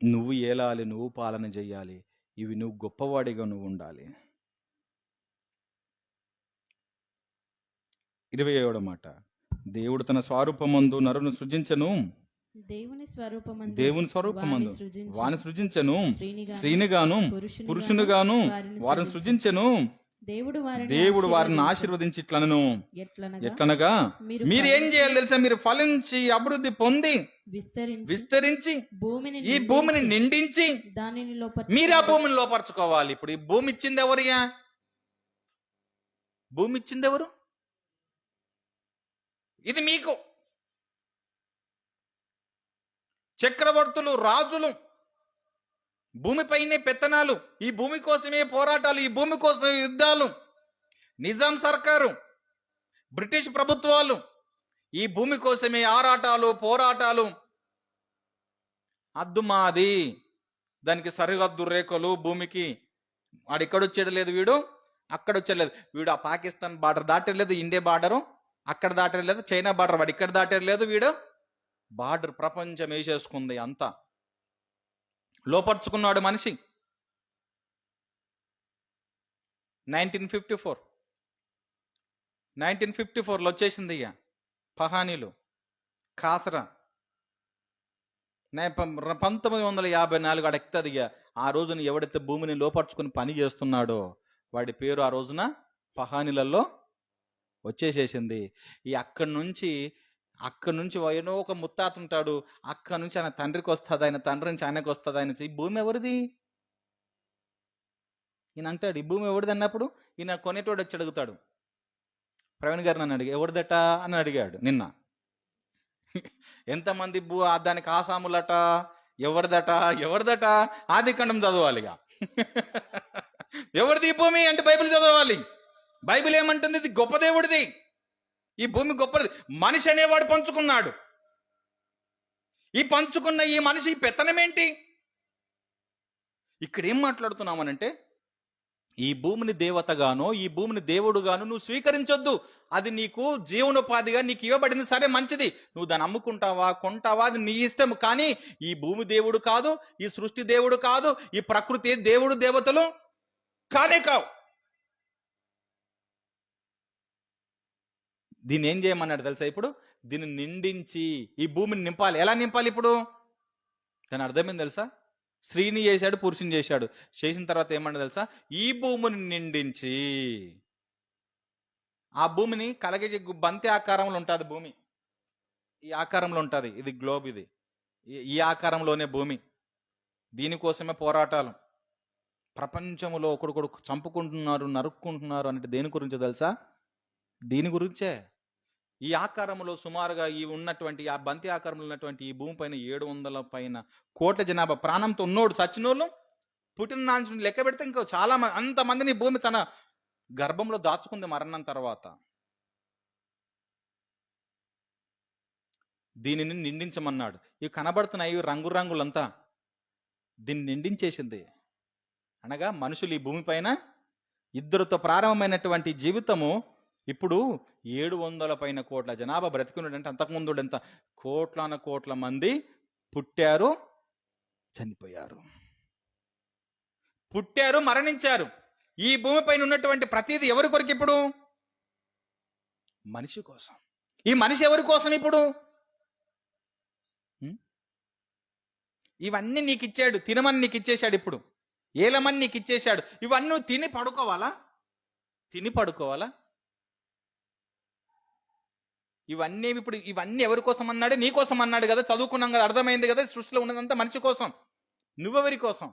B: నువ్వు ఏలాలి, నువ్వు పాలన చెయ్యాలి. ఇవి నువ్వు గొప్పవాడిగా నువ్వు ఉండాలి. 27వ మాట, దేవుడు తన స్వరూపమందు నరును సృజించెను,
D: దేవుని
B: స్వరూపమందు వాని సృజించెను, స్త్రీనిగాను పురుషునిగాను వారిని సృజించెను. దేవుడు వారిని ఆశీర్వదించి ఇట్లనను, ఎట్లనగా మీరు ఏం చేయాలి తెలుసా? మీరు ఫలించి అభివృద్ధి పొంది విస్తరించి ఈ భూమిని నిండించి మీరు ఆ భూమిని లోపరుచుకోవాలి. ఇప్పుడు ఈ భూమి ఇచ్చింది ఎవరియా? భూమి ఇచ్చింది ఎవరు? ఇది మీకు. చక్రవర్తులు, రాజులు, భూమిపైనే పెత్తనాలు, ఈ భూమి కోసమే పోరాటాలు, ఈ భూమి కోసమే యుద్ధాలు. నిజాం సర్కారు, బ్రిటిష్ ప్రభుత్వాలు ఈ భూమి కోసమే ఆరాటాలు, పోరాటాలు. అద్దు మాది, దానికి సరిహద్దు రేఖలు భూమికి. వాడు ఇక్కడ వచ్చేయలేదు, వీడు అక్కడ వచ్చేయలేదు, వీడు ఆ పాకిస్తాన్ బార్డర్ దాటలేదు, ఇండియా బార్డరు అక్కడ దాటలేదు, చైనా బార్డర్ వాడు ఇక్కడ దాటలేదు, వీడు బార్డర్ ప్రపంచం వేసేసుకుంది. అంతా లోపరుచుకున్నాడు మనిషి. 1954లో వచ్చేసింది ఇక పహానీలు, కాసరా. 1954 ఆడ ఎక్కుతుంది ఇక. ఆ రోజున ఎవడైతే భూమిని లోపరుచుకుని పని చేస్తున్నాడో వాడి పేరు ఆ రోజున పహానీలలో వచ్చేసేసింది. ఈ అక్కడి నుంచి ఏదో ఒక ముత్తాత ఉంటాడు, అక్కడి నుంచి ఆయన తండ్రికి వస్తుంది, ఆయన తండ్రి నుంచి ఆయనకు వస్తుంది. ఆయన ఈ భూమి ఎవరిది? ఈయన అంటాడు, ఈ భూమి ఎవరిది అన్నప్పుడు ఈయన కొనేటోడు వచ్చి అడుగుతాడు, ప్రవీణ్ గారు నన్ను ఎవరిదట అని అడిగాడు నిన్న. ఎంతమంది దానికి ఆసాములట, ఎవరిదట ఆదికాండం చదవాలిగా. ఎవరిది ఈ భూమి అంటే బైబిల్ చదవాలి. బైబిల్ ఏమంటుంది? ఇది గొప్ప దేవుడిది, ఈ భూమి గొప్పది. మనిషి అనేవాడు పంచుకున్నాడు. ఈ పంచుకున్న ఈ మనిషి పెత్తనం ఏంటి? ఇక్కడ ఏం మాట్లాడుతున్నామనంటే, ఈ భూమిని దేవతగానో ఈ భూమిని దేవుడుగాను నువ్వు స్వీకరించొద్దు. అది నీకు జీవనోపాధిగా నీకు ఇవ్వబడింది, సరే మంచిది. నువ్వు దాన్ని అమ్ముకుంటావా, కొంటావా, అది నీ ఇష్టం. కానీ ఈ భూమి దేవుడు కాదు, ఈ సృష్టి దేవుడు కాదు, ఈ ప్రకృతి దేవుడు దేవతలు కానే కావు. దీన్ని ఏం చేయమన్నాడు తెలుసా? ఇప్పుడు దీన్ని నిండించి ఈ భూమిని నింపాలి. ఎలా నింపాలి? ఇప్పుడు దాని అర్థమైంది తెలుసా? స్త్రీని చేశాడు, పురుషుని చేశాడు. చేసిన తర్వాత ఏమన్నా తెలుసా? ఈ భూమిని నిండించి, ఆ భూమిని కలగజే బంతి ఆకారంలో ఉంటుంది భూమి. ఈ ఆకారంలో ఉంటుంది, ఇది గ్లోబ్, ఇది ఈ ఆకారంలోనే భూమి. దీనికోసమే పోరాటాలు. ప్రపంచంలో ఒకడు చంపుకుంటున్నారు, నరుక్కుంటున్నారు అంటే దేని గురించో తెలుసా? దీని గురించే. ఈ ఆకారంలో సుమారుగా ఈ ఉన్నటువంటి ఆ బంతి ఆకారంలో ఉన్నటువంటి ఈ భూమి పైన 700 పైన కోట్ల జనాభా ప్రాణంతో ఉన్నోడు, సచ్చినోళ్ళు, పుట్టిన నాంచుని లెక్క పెడితే ఇంకో చాలా అంతమందిని భూమి తన గర్భంలో దాచుకుంది మరణం తర్వాత. దీనిని నిండించమన్నాడు. ఇవి కనబడుతున్నాయి రంగురంగులంతా, దీన్ని నిండించేసింది. అనగా మనుషులు ఈ భూమి పైన
A: ఇద్దరితో ప్రారంభమైనటువంటి జీవితము ఇప్పుడు 700 పైన కోట్ల జనాభా బ్రతికున్నాడంటే అంతకుముందు ఎంత కోట్ల మంది పుట్టారు, చనిపోయారు.
B: పుట్టారు, మరణించారు. ఈ భూమిపైన ఉన్నటువంటి ప్రతిదీ ఎవరి కొరకు ఇప్పుడు?
A: మనిషి కోసం.
B: ఈ మనిషి ఎవరి కోసం ఇప్పుడు? ఇవన్నీ నీకు ఇచ్చాడు, తినమని నీకు ఇచ్చేశాడు, ఇప్పుడు ఏలమని నీకు ఇచ్చేశాడు. ఇవన్నీ నువ్వు తిని పడుకోవాలా? ఇవన్నీ ఎవరి కోసం అన్నాడు? నీ కోసం అన్నాడు కదా. చదువుకున్నాం కదా, అర్థమైంది కదా. సృష్టిలో ఉన్నదంతా మనిషి కోసం. నువ్వెవరి కోసం?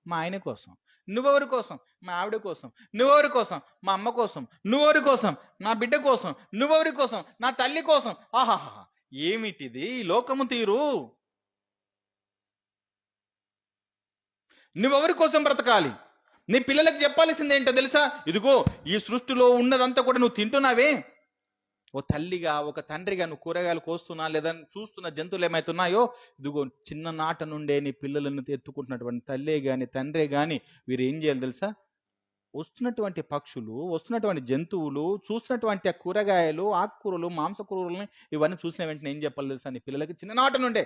A: మా ఆయన కోసం.
B: నువ్వెవరి కోసం? మా ఆవిడ కోసం. నువ్వెవరి కోసం? మా అమ్మ కోసం. నువ్వెవరి కోసం? నా బిడ్డ కోసం. నువ్వెవరి కోసం? నా తల్లి కోసం. ఆహాహా, ఏమిటిది ఈ లోకము తీరు? నువ్వెవరి కోసం బ్రతకాలి? నీ పిల్లలకు చెప్పాల్సింది ఏంటో తెలుసా? ఇదిగో ఈ సృష్టిలో ఉన్నదంతా కూడా నువ్వు తింటున్నావే. ఓ తల్లిగా, ఒక తండ్రిగా నువ్వు కూరగాయలు కోస్తున్నా, లేదా చూస్తున్న జంతువులు ఏమైతున్నాయో, ఇదిగో చిన్ననాట నుండే నీ పిల్లలను ఎత్తుకుంటున్నటువంటి తల్లే గాని తండ్రే గాని వీరు ఏం చేయాలి తెలుసా? వస్తున్నటువంటి పక్షులు, వస్తున్నటువంటి జంతువులు, చూస్తున్నటువంటి ఆ కూరగాయలు, ఆకుకూరలు, మాంసకూరలని ఇవన్నీ చూసిన వెంటనే ఏం చెప్పాలి తెలుసా? నీ పిల్లలకి చిన్ననాట నుండే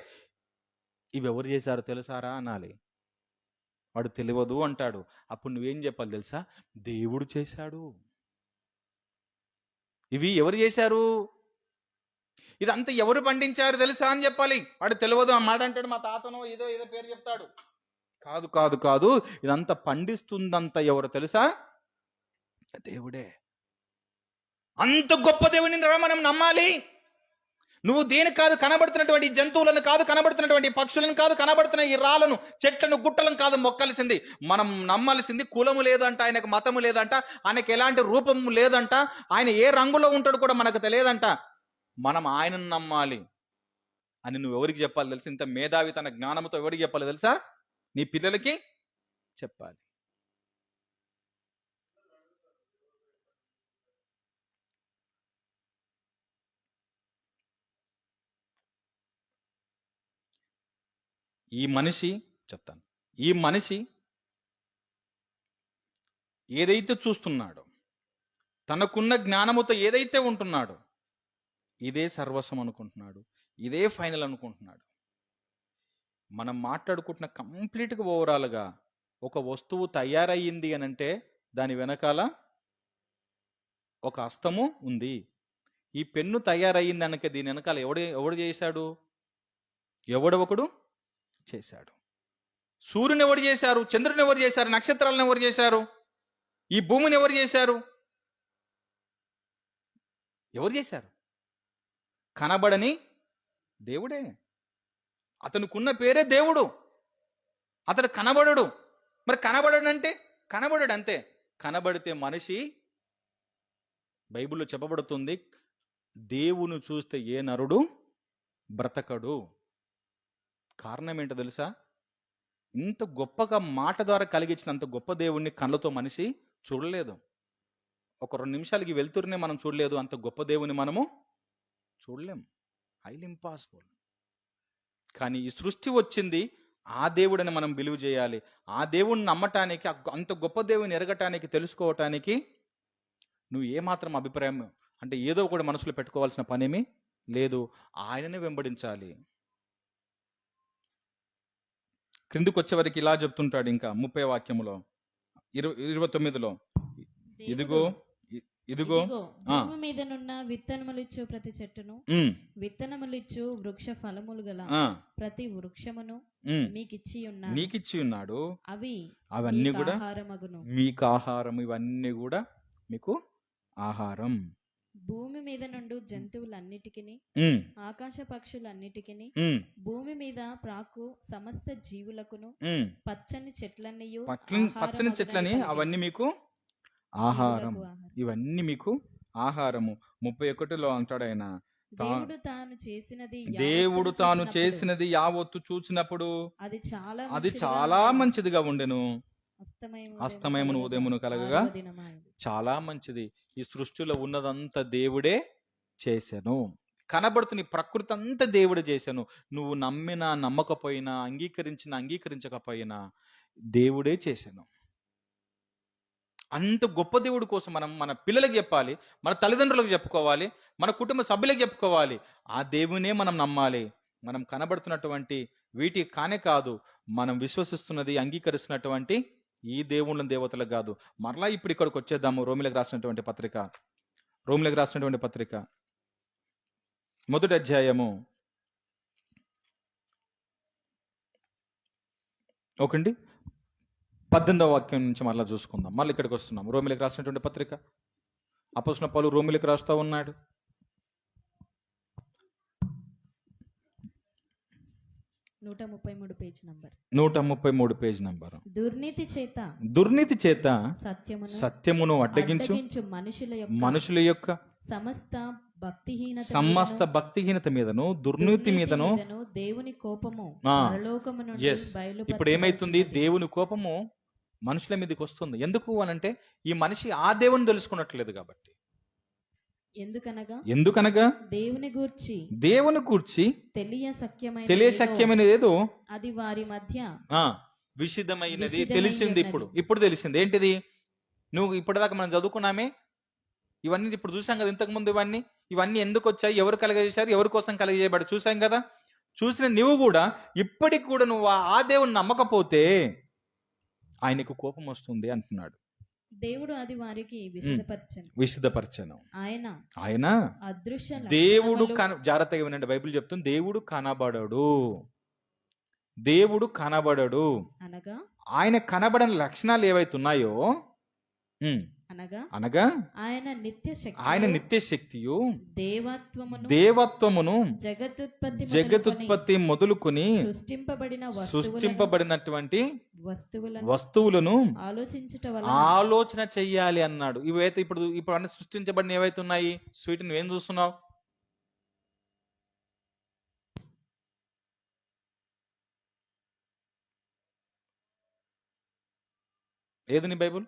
B: ఇవి ఎవరు చేశారో తెలుసారా అనాలి. వాడు తెలియదు అంటాడు. అప్పుడు నువ్వేం చెప్పాలి తెలుసా? దేవుడు చేశాడు. ఇవి ఎవరు చేశారు? ఇదంతా ఎవరు పండించారు తెలుసా అని చెప్పాలి. వాడు తెలియదు ఆ మాట అంటాడు, మా తాతనో ఏదో పేరు చెప్తాడు. కాదు, ఇదంతా పండిస్తుందంతా ఎవరు తెలుసా? దేవుడే. అంత గొప్ప దేవుని మనం నమ్మాలి. నువ్వు దేని కాదు, కనబడుతున్నటువంటి జంతువులను కాదు, కనబడుతున్నటువంటి పక్షులను కాదు, కనబడుతున్న ఈ రాళ్ళను, చెట్లను, గుట్టలను కాదు మొక్కాల్సింది. మనం నమ్మాల్సింది కులము లేదంట, ఆయనకు మతము లేదంట, ఆయనకు ఎలాంటి రూపము లేదంట, ఆయన ఏ రంగులో ఉంటాడు కూడా మనకు తెలియదంట. మనం ఆయనను నమ్మాలి అని నువ్వు ఎవరికి చెప్పాలి తెలుసు? ఇంత మేధావి తన జ్ఞానంతో ఎవరికి చెప్పాలి తెలుసా? నీ పిల్లలకి చెప్పాలి. ఈ మనిషి ఏదైతే చూస్తున్నాడో, తనకున్న జ్ఞానముతో ఏదైతే ఉంటున్నాడో, ఇదే సర్వస్వం అనుకుంటున్నాడు, ఇదే ఫైనల్ అనుకుంటున్నాడు. మనం మాట్లాడుకుంటున్న కంప్లీట్గా ఓవరాల్గా ఒక వస్తువు తయారయ్యింది అని అంటే దాని వెనకాల ఒక హస్తము ఉంది. ఈ పెన్ను తయారయ్యింది అనక దీని వెనకాల ఎవడు చేశాడు? ఒకడు చేశాడు. సూర్యుని ఎవరు చేశారు? చంద్రుని ఎవరు చేశారు? నక్షత్రాలను ఎవరు చేశారు? ఈ భూమిని ఎవరు చేశారు? ఎవరు చేశారు? కనబడని దేవుడే. అతనుకున్న పేరే దేవుడు. అతడు కనబడడు. మరి కనబడడు అంతే. కనబడితే మనిషి, బైబిల్లో చెప్పబడుతుంది, దేవుని చూస్తే ఏ నరుడు బ్రతకడు. కారణం ఏంటో తెలుసా? ఇంత గొప్పగా మాట ద్వారా కలిగించినంత గొప్ప దేవుణ్ణి కళ్ళతో మనిషి చూడలేదు. ఒక 2 నిమిషాలకి వెళ్తురునే మనం చూడలేదు, అంత గొప్ప దేవుని మనము చూడలేం. Highly impossible. కానీ ఈ సృష్టి వచ్చింది ఆ దేవుడని మనం బిలీవ్ చేయాలి. ఆ దేవుణ్ణి నమ్మటానికి, అంత గొప్ప దేవుని ఎరగటానికి, తెలుసుకోవటానికి నువ్వు ఏమాత్రం అభిప్రాయం అంటే ఏదో ఒకటి మనసులో పెట్టుకోవాల్సిన పనేమీ లేదు. ఆయననే వెంబడించాలి. క్రిందికి వచ్చేవరకు ఇలా చెప్తుంటాడు ఇంకా 30వ వాక్యములో, 29లో, ఇదిగో
D: భూమి మీదనున్న విత్తనములిచ్చు ప్రతి చెట్టును, విత్తనములిచ్చు వృక్ష ఫలములు గల ప్రతి వృక్షమును మీకిచ్చి ఉన్నాడు.
A: అవన్నీ కూడా మీకు ఆహారం. ఇవన్నీ కూడా మీకు ఆహారం.
D: భూమి మీద నుండి జంతువులన్నిటికిని, ఆకాశ పక్షులన్నిటికిని, భూమి మీద ప్రాకు సమస్త జీవులకును, పచ్చని చెట్లని
A: అవన్నీ మీకు ఆహారం. ఇవన్నీ మీకు ఆహారము. 31లో అంటాడు ఆయన, దేవుడు తాను చేసినది యావత్తు చూసినప్పుడు అది చాలా మంచిదిగా ఉండెను. అస్తమయమును ఉదయమును కలగగా చాలా మంచిది. ఈ సృష్టిలో ఉన్నదంతా దేవుడే చేశాను. కనబడుతున్న ప్రకృతి అంతా దేవుడే చేశాను. నువ్వు నమ్మినా నమ్మకపోయినా, అంగీకరించకపోయినా దేవుడే చేశాను.
C: అంత గొప్ప దేవుడి కోసం మనం మన పిల్లలకు చెప్పాలి, మన తల్లిదండ్రులకు చెప్పుకోవాలి, మన కుటుంబ సభ్యులకు చెప్పుకోవాలి. ఆ దేవునే మనం నమ్మాలి. మనం కనబడుతున్నటువంటి వీటి కానే కాదు, మనం విశ్వసిస్తున్నది అంగీకరిస్తున్నటువంటి ఈ దేవుళ్ళ దేవతలకు కాదు. మరలా ఇప్పుడు ఇక్కడికి వచ్చేద్దాము. రోమిలకు రాసినటువంటి పత్రిక మొదటి అధ్యాయము 18వ వాక్యం నుంచి మరలా చూసుకుందాం. మళ్ళీ ఇక్కడికి వస్తున్నాం. రోమిలకు రాసినటువంటి పత్రిక అపోస్తలుడైన పౌలు రోమిలకు రాస్తూ ఉన్నాడు.
D: 133 పేజ్ నంబర్.
C: 133 page number.
D: దుర్నీతి చేత
C: సత్యమును అడ్డగించు మనుషుల యొక్క సమస్త భక్తిహీనత మీదను దుర్నీతి మీదను
D: దేవుని కోపము పరలోకము నుండి
C: ఇప్పుడు ఏమైతుంది? దేవుని కోపము మనుషుల మీదకి వస్తుంది. ఎందుకు అనంటే ఈ మనిషి ఆ దేవుని తెలుసుకున్నట్లేదు కాబట్టి. ఎందుకనగా దేవుని గూర్చి తెలియశక్యమైనది ఏదో
D: అది వారి మధ్య
C: విషిదమైనది తెలిసింది. ఇప్పుడు తెలిసింది ఏంటిది? నువ్వు ఇప్పటిదాకా మనం చదువుకున్నామే, ఇవన్నీ ఇప్పుడు చూసాం కదా. ఇంతకు ముందు ఇవన్నీ ఎందుకు వచ్చాయి, ఎవరు కలగజేశారు, ఎవరి కోసం కలగజేయబడి చూసాం కదా. చూసిన నువ్వు కూడా ఇప్పటికి కూడా నువ్వు ఆ దేవుని నమ్మకపోతే ఆయనకు కోపం వస్తుంది అంటున్నాడు.
D: దేవుడు అది వారికి
C: విశుద్ధపరచను. ఆయన
D: అదృశ్య
C: దేవుడు జాగ్రత్తగా వినండి, బైబిల్ చెప్తుంది దేవుడు కనబడడు. ఆయన కనబడని లక్షణాలు ఏవైతున్నాయో అనగా ఆయన నిత్య శక్తియు దేవత్వమును జగతుత్పత్తి మొదలుకొని సృష్టింపబడినటువంటి వస్తువులను ఆలోచన చెయ్యాలి అన్నాడు. ఇవైతే ఇప్పుడు అన్ని సృష్టించబడిన ఏవైతే ఉన్నాయి, స్వీట్ నువ్వేం చూస్తున్నావు? ఏది నీ బైబుల్?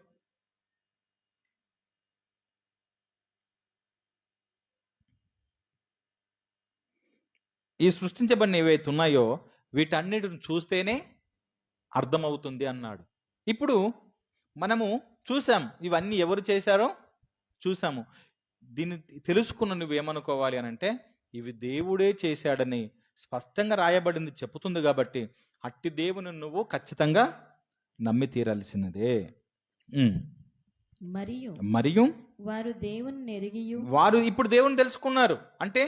C: ఈ సృష్టించబడిన ఏవైతే ఉన్నాయో వీటన్నిటిని చూస్తేనే అర్థమవుతుంది అన్నాడు. ఇప్పుడు మనము చూసాం, ఇవన్నీ ఎవరు చేశారో చూసాము. దీన్ని తెలుసుకున్న నువ్వేమనుకోవాలి అనంటే ఇవి దేవుడే చేశాడని స్పష్టంగా రాయబడింది చెప్పుతుంది కాబట్టి అట్టి దేవుని నువ్వు ఖచ్చితంగా నమ్మి తీరాల్సినదే. మరియు వారు ఇప్పుడు దేవుని తెలుసుకున్నారు అంటే,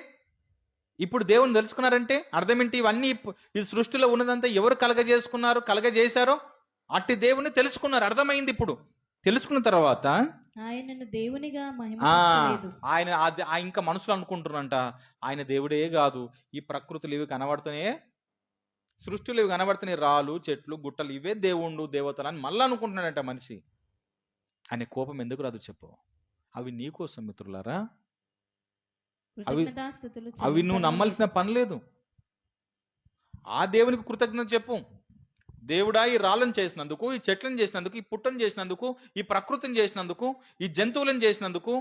C: ఇప్పుడు దేవుని తెలుసుకున్నారంటే అర్థం ఏంటి? ఇవన్నీ ఈ సృష్టిలో ఉన్నదంతా ఎవరు కలగజేశారో అట్టి దేవుని తెలుసుకున్నారు. అర్థమైంది. ఇప్పుడు తెలుసుకున్న తర్వాత
D: ఆయనను దేవునిగా
C: ఆయన ఇంకా మనుషులు అనుకుంటున్నారంట ఆయన దేవుడే కాదు, ఈ ప్రకృతులు ఇవి కనబడుతున్నాయే, సృష్టిలో ఇవి కనబడుతున్నాయి, రాళ్ళు చెట్లు గుట్టలు ఇవే దేవుళ్ళు దేవతలు అని మళ్ళీ అనుకుంటున్నాడంట మనిషి. ఆయన కోపం ఎందుకు రాదు చెప్పు? అవి నీ కోసం మిత్రులారా, అవి నువ్వు నమ్మాల్సిన పని లేదు. ఆ దేవునికి కృతజ్ఞత చెప్పు. దేవుడా, ఈ రాళ్ళను చేసినందుకు, ఈ చెట్లను చేసినందుకు, ఈ పుట్టను చేసినందుకు, ఈ ప్రకృతిని చేసినందుకు, ఈ జంతువులను చేసినందుకు,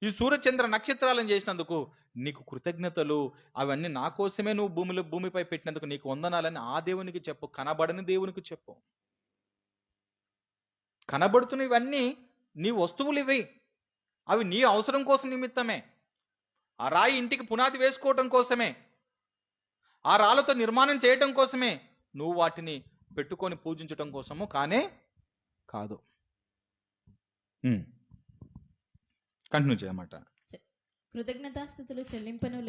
C: ఈ సూర్యచంద్ర నక్షత్రాలను చేసినందుకు నీకు కృతజ్ఞతలు. అవన్నీ నా కోసమే నువ్వు భూమిపై పెట్టినందుకు నీకు వందనాలని ఆ దేవునికి చెప్పు. కనబడని దేవునికి చెప్పు. కనబడుతున్న ఇవన్నీ నీ వస్తువులు, ఇవి అవి నీ అవసరం కోసం నిమిత్తమే. ఆ రాయి ఇంటికి పునాది వేసుకోవటం కోసమే, ఆ రాళ్ళతో నిర్మాణం చేయటం కోసమే, నువ్వు వాటిని పెట్టుకొని పూజించటం కోసము కానే కాదు. కంటిన్యూ చేయమాట.
D: కృతజ్ఞతాస్తుతులు చెల్లింపను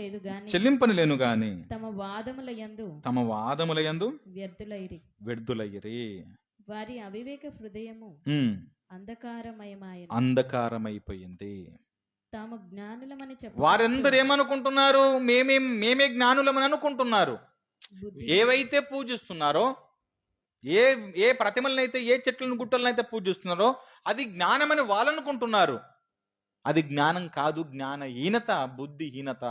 C: లేను గాని
D: తమ వాదముల యందు
C: వ్యర్థులైరి.
D: వారి అవివేక హృదయము
C: అంధకారమైపోయింది.
D: తాము జ్ఞానులమని
C: వారందరూ ఏమనుకుంటున్నారు? మేమే జ్ఞానులమని అనుకుంటున్నారు. ఏవైతే పూజిస్తున్నారో, ఏ ప్రతిమలనైతే, ఏ చెట్లను గుట్టలనైతే పూజిస్తున్నారో అది జ్ఞానమని వాళ్ళు అనుకుంటున్నారు. అది జ్ఞానం కాదు, జ్ఞానహీనత, బుద్ధిహీనత.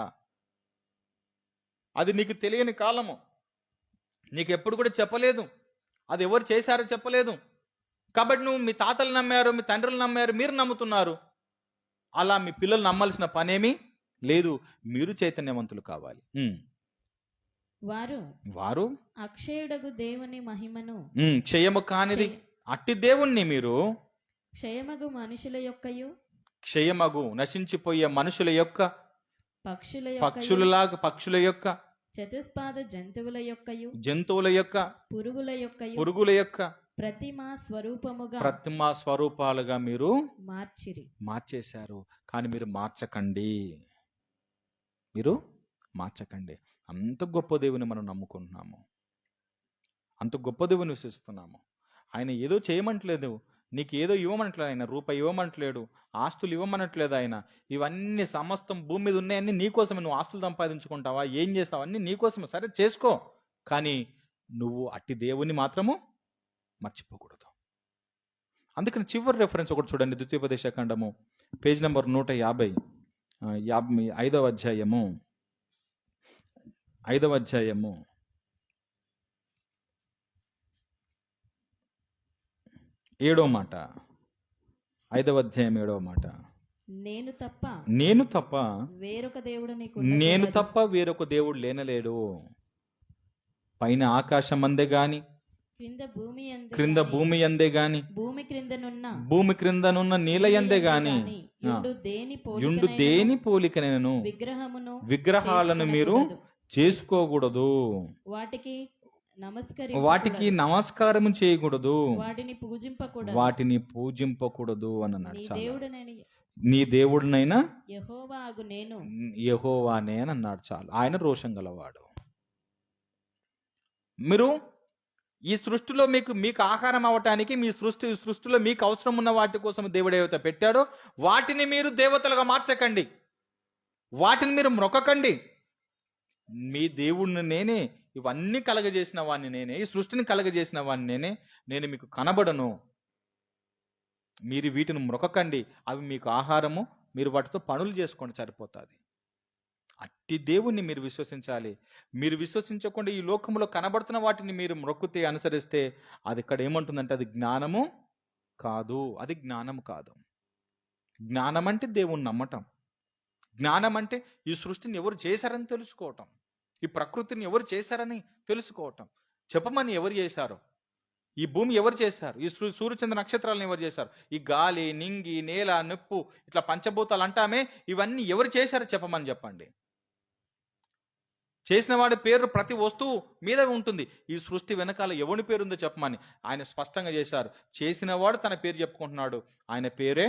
C: అది నీకు తెలియని కాలము, నీకు ఎప్పుడు కూడా చెప్పలేదు, అది ఎవరు చేశారో చెప్పలేదు. కాబట్టి నువ్వు మీ తాతలు నమ్మారు, మీ తండ్రులు నమ్మారు, మీరు నమ్ముతున్నారు. అలా మీ పిల్లలు నమ్మాల్సిన పనేమీ లేదు. మీరు చైతన్యవంతులు కావాలి. వారు
D: అక్షయుడగు దేవుని మహిమను,
C: క్షయము కానిది అట్టి దేవుణ్ణి మీరు
D: క్షయమగు మనుషుల యొక్కయు
A: క్షయమగు నశించిపోయే మనుషుల యొక్క
D: పక్షుల
A: పక్షుల యొక్క
D: చతుస్పాద జంతువుల యొక్కయు
A: జంతువుల యొక్క
D: పురుగుల యొక్క
A: ప్రతిమా
D: స్వరూపాలుగా
A: మీరు
D: మార్చేశారు.
A: కానీ మీరు మార్చకండి. అంత గొప్ప దేవుని మనం నమ్ముకుంటున్నాము, అంత గొప్ప దేవుని విశ్వసిస్తున్నాము. ఆయన ఏదో చేయమంటలేదు, నీకు ఏదో ఇవ్వమంటలేదు, ఆయన రూపాయి ఇవ్వమంటలేడు, ఆస్తులు ఇవ్వమనట్లేదు. ఆయన ఇవన్నీ సమస్తం భూమి మీద ఉన్నాయన్నీ నీకోసమే. నువ్వు ఆస్తులు సంపాదించుకుంటావా, ఏం చేస్తావు, అన్నీ నీకోసమే. సరే చేసుకో, కానీ నువ్వు అట్టి దేవుని మాత్రము మర్చిపోకూడదు. అందుకని చివరి రెఫరెన్స్ ఒకటి చూడండి, ద్వితీయోపదేశ ఖండము పేజ్ నెంబర్ 150, 5వ అధ్యాయము 7వ మాట, 5వ అధ్యాయం 7వ మాట. నేను తప్ప వేరొక దేవుడు లేనలేడు. పైన ఆకాశం అందే గాని, క్రింద భూమి అందే గాని, భూమి క్రిందనున్న నీల యందే గాని యుండు దేని పోలికనైనను విగ్రహాలను మీరు చేసుకోకూడదు, వాటికి నమస్కారం చేయకూడదు, వాటిని పూజింపకూడదు అని అన్నాడు. నీ దేవుడినైనా యెహోవానే అని అన్నాడు. చాలు, ఆయన రోషం గలవాడు. మీరు ఈ సృష్టిలో మీకు ఆహారం అవ్వటానికి, మీ సృష్టిలో మీకు అవసరం ఉన్న వాటి కోసం దేవుడు ఏవైతే పెట్టాడో వాటిని మీరు దేవతలుగా మార్చకండి, వాటిని మీరు మొక్కకండి. మీ దేవుణ్ణి నేనే, ఇవన్నీ కలగజేసిన వాడిని నేనే, ఈ సృష్టిని కలగజేసిన వాడిని నేనే, నేను మీకు కనబడను, మీరు వీటిని మొక్కకండి, అవి మీకు ఆహారము, మీరు వాటితో పనులు చేసుకోండి, సరిపోతుంది. అట్టి దేవుణ్ణి మీరు విశ్వసించాలి. మీరు విశ్వసించకుండా ఈ లోకంలో కనబడుతున్న వాటిని మీరు మొక్కుతే, అనుసరిస్తే, అది ఇక్కడ ఏమంటుందంటే అది జ్ఞానము కాదు. జ్ఞానం అంటే దేవుణ్ణి నమ్మటం. జ్ఞానం అంటే ఈ సృష్టిని ఎవరు చేశారని తెలుసుకోవటం, ఈ ప్రకృతిని ఎవరు చేశారని తెలుసుకోవటం. చెప్పమని ఎవరు చేశారు, ఈ భూమి ఎవరు చేశారు, ఈ సూర్యచంద్ర నక్షత్రాలను ఎవరు చేశారు, ఈ గాలి, నింగి, నేల, నిప్పు, ఇట్లా పంచభూతాలు అంటామే, ఇవన్నీ ఎవరు చేశారో చెప్పమని చెప్పండి. చేసిన వాడి పేరు ప్రతి వస్తువు మీద ఉంటుంది. ఈ సృష్టి వెనకాల ఎవని పేరుందో చెప్పమని ఆయన స్పష్టంగా చేశారు. చేసిన వాడు తన పేరు చెప్పుకుంటున్నాడు, ఆయన పేరే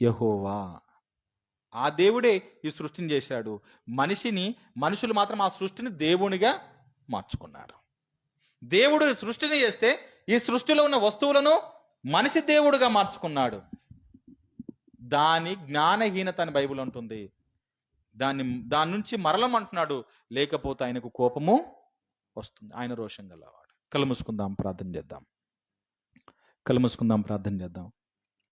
A: యెహోవా. ఆ దేవుడే ఈ సృష్టిని చేశాడు. మనుషులు మాత్రం ఆ సృష్టిని దేవునిగా మార్చుకున్నారు. దేవుడు సృష్టిని చేస్తే ఈ సృష్టిలో ఉన్న వస్తువులను మనిషి దేవుడుగా మార్చుకున్నాడు. దాని జ్ఞానహీనత అని బైబిల్ ఉంటుంది. దాని నుంచి మరలం అంటున్నాడు, లేకపోతే ఆయనకు కోపము వస్తుంది, ఆయన రోషం గలవాడు. కళ్ళు మూసుకుందాం, ప్రార్థన చేద్దాం.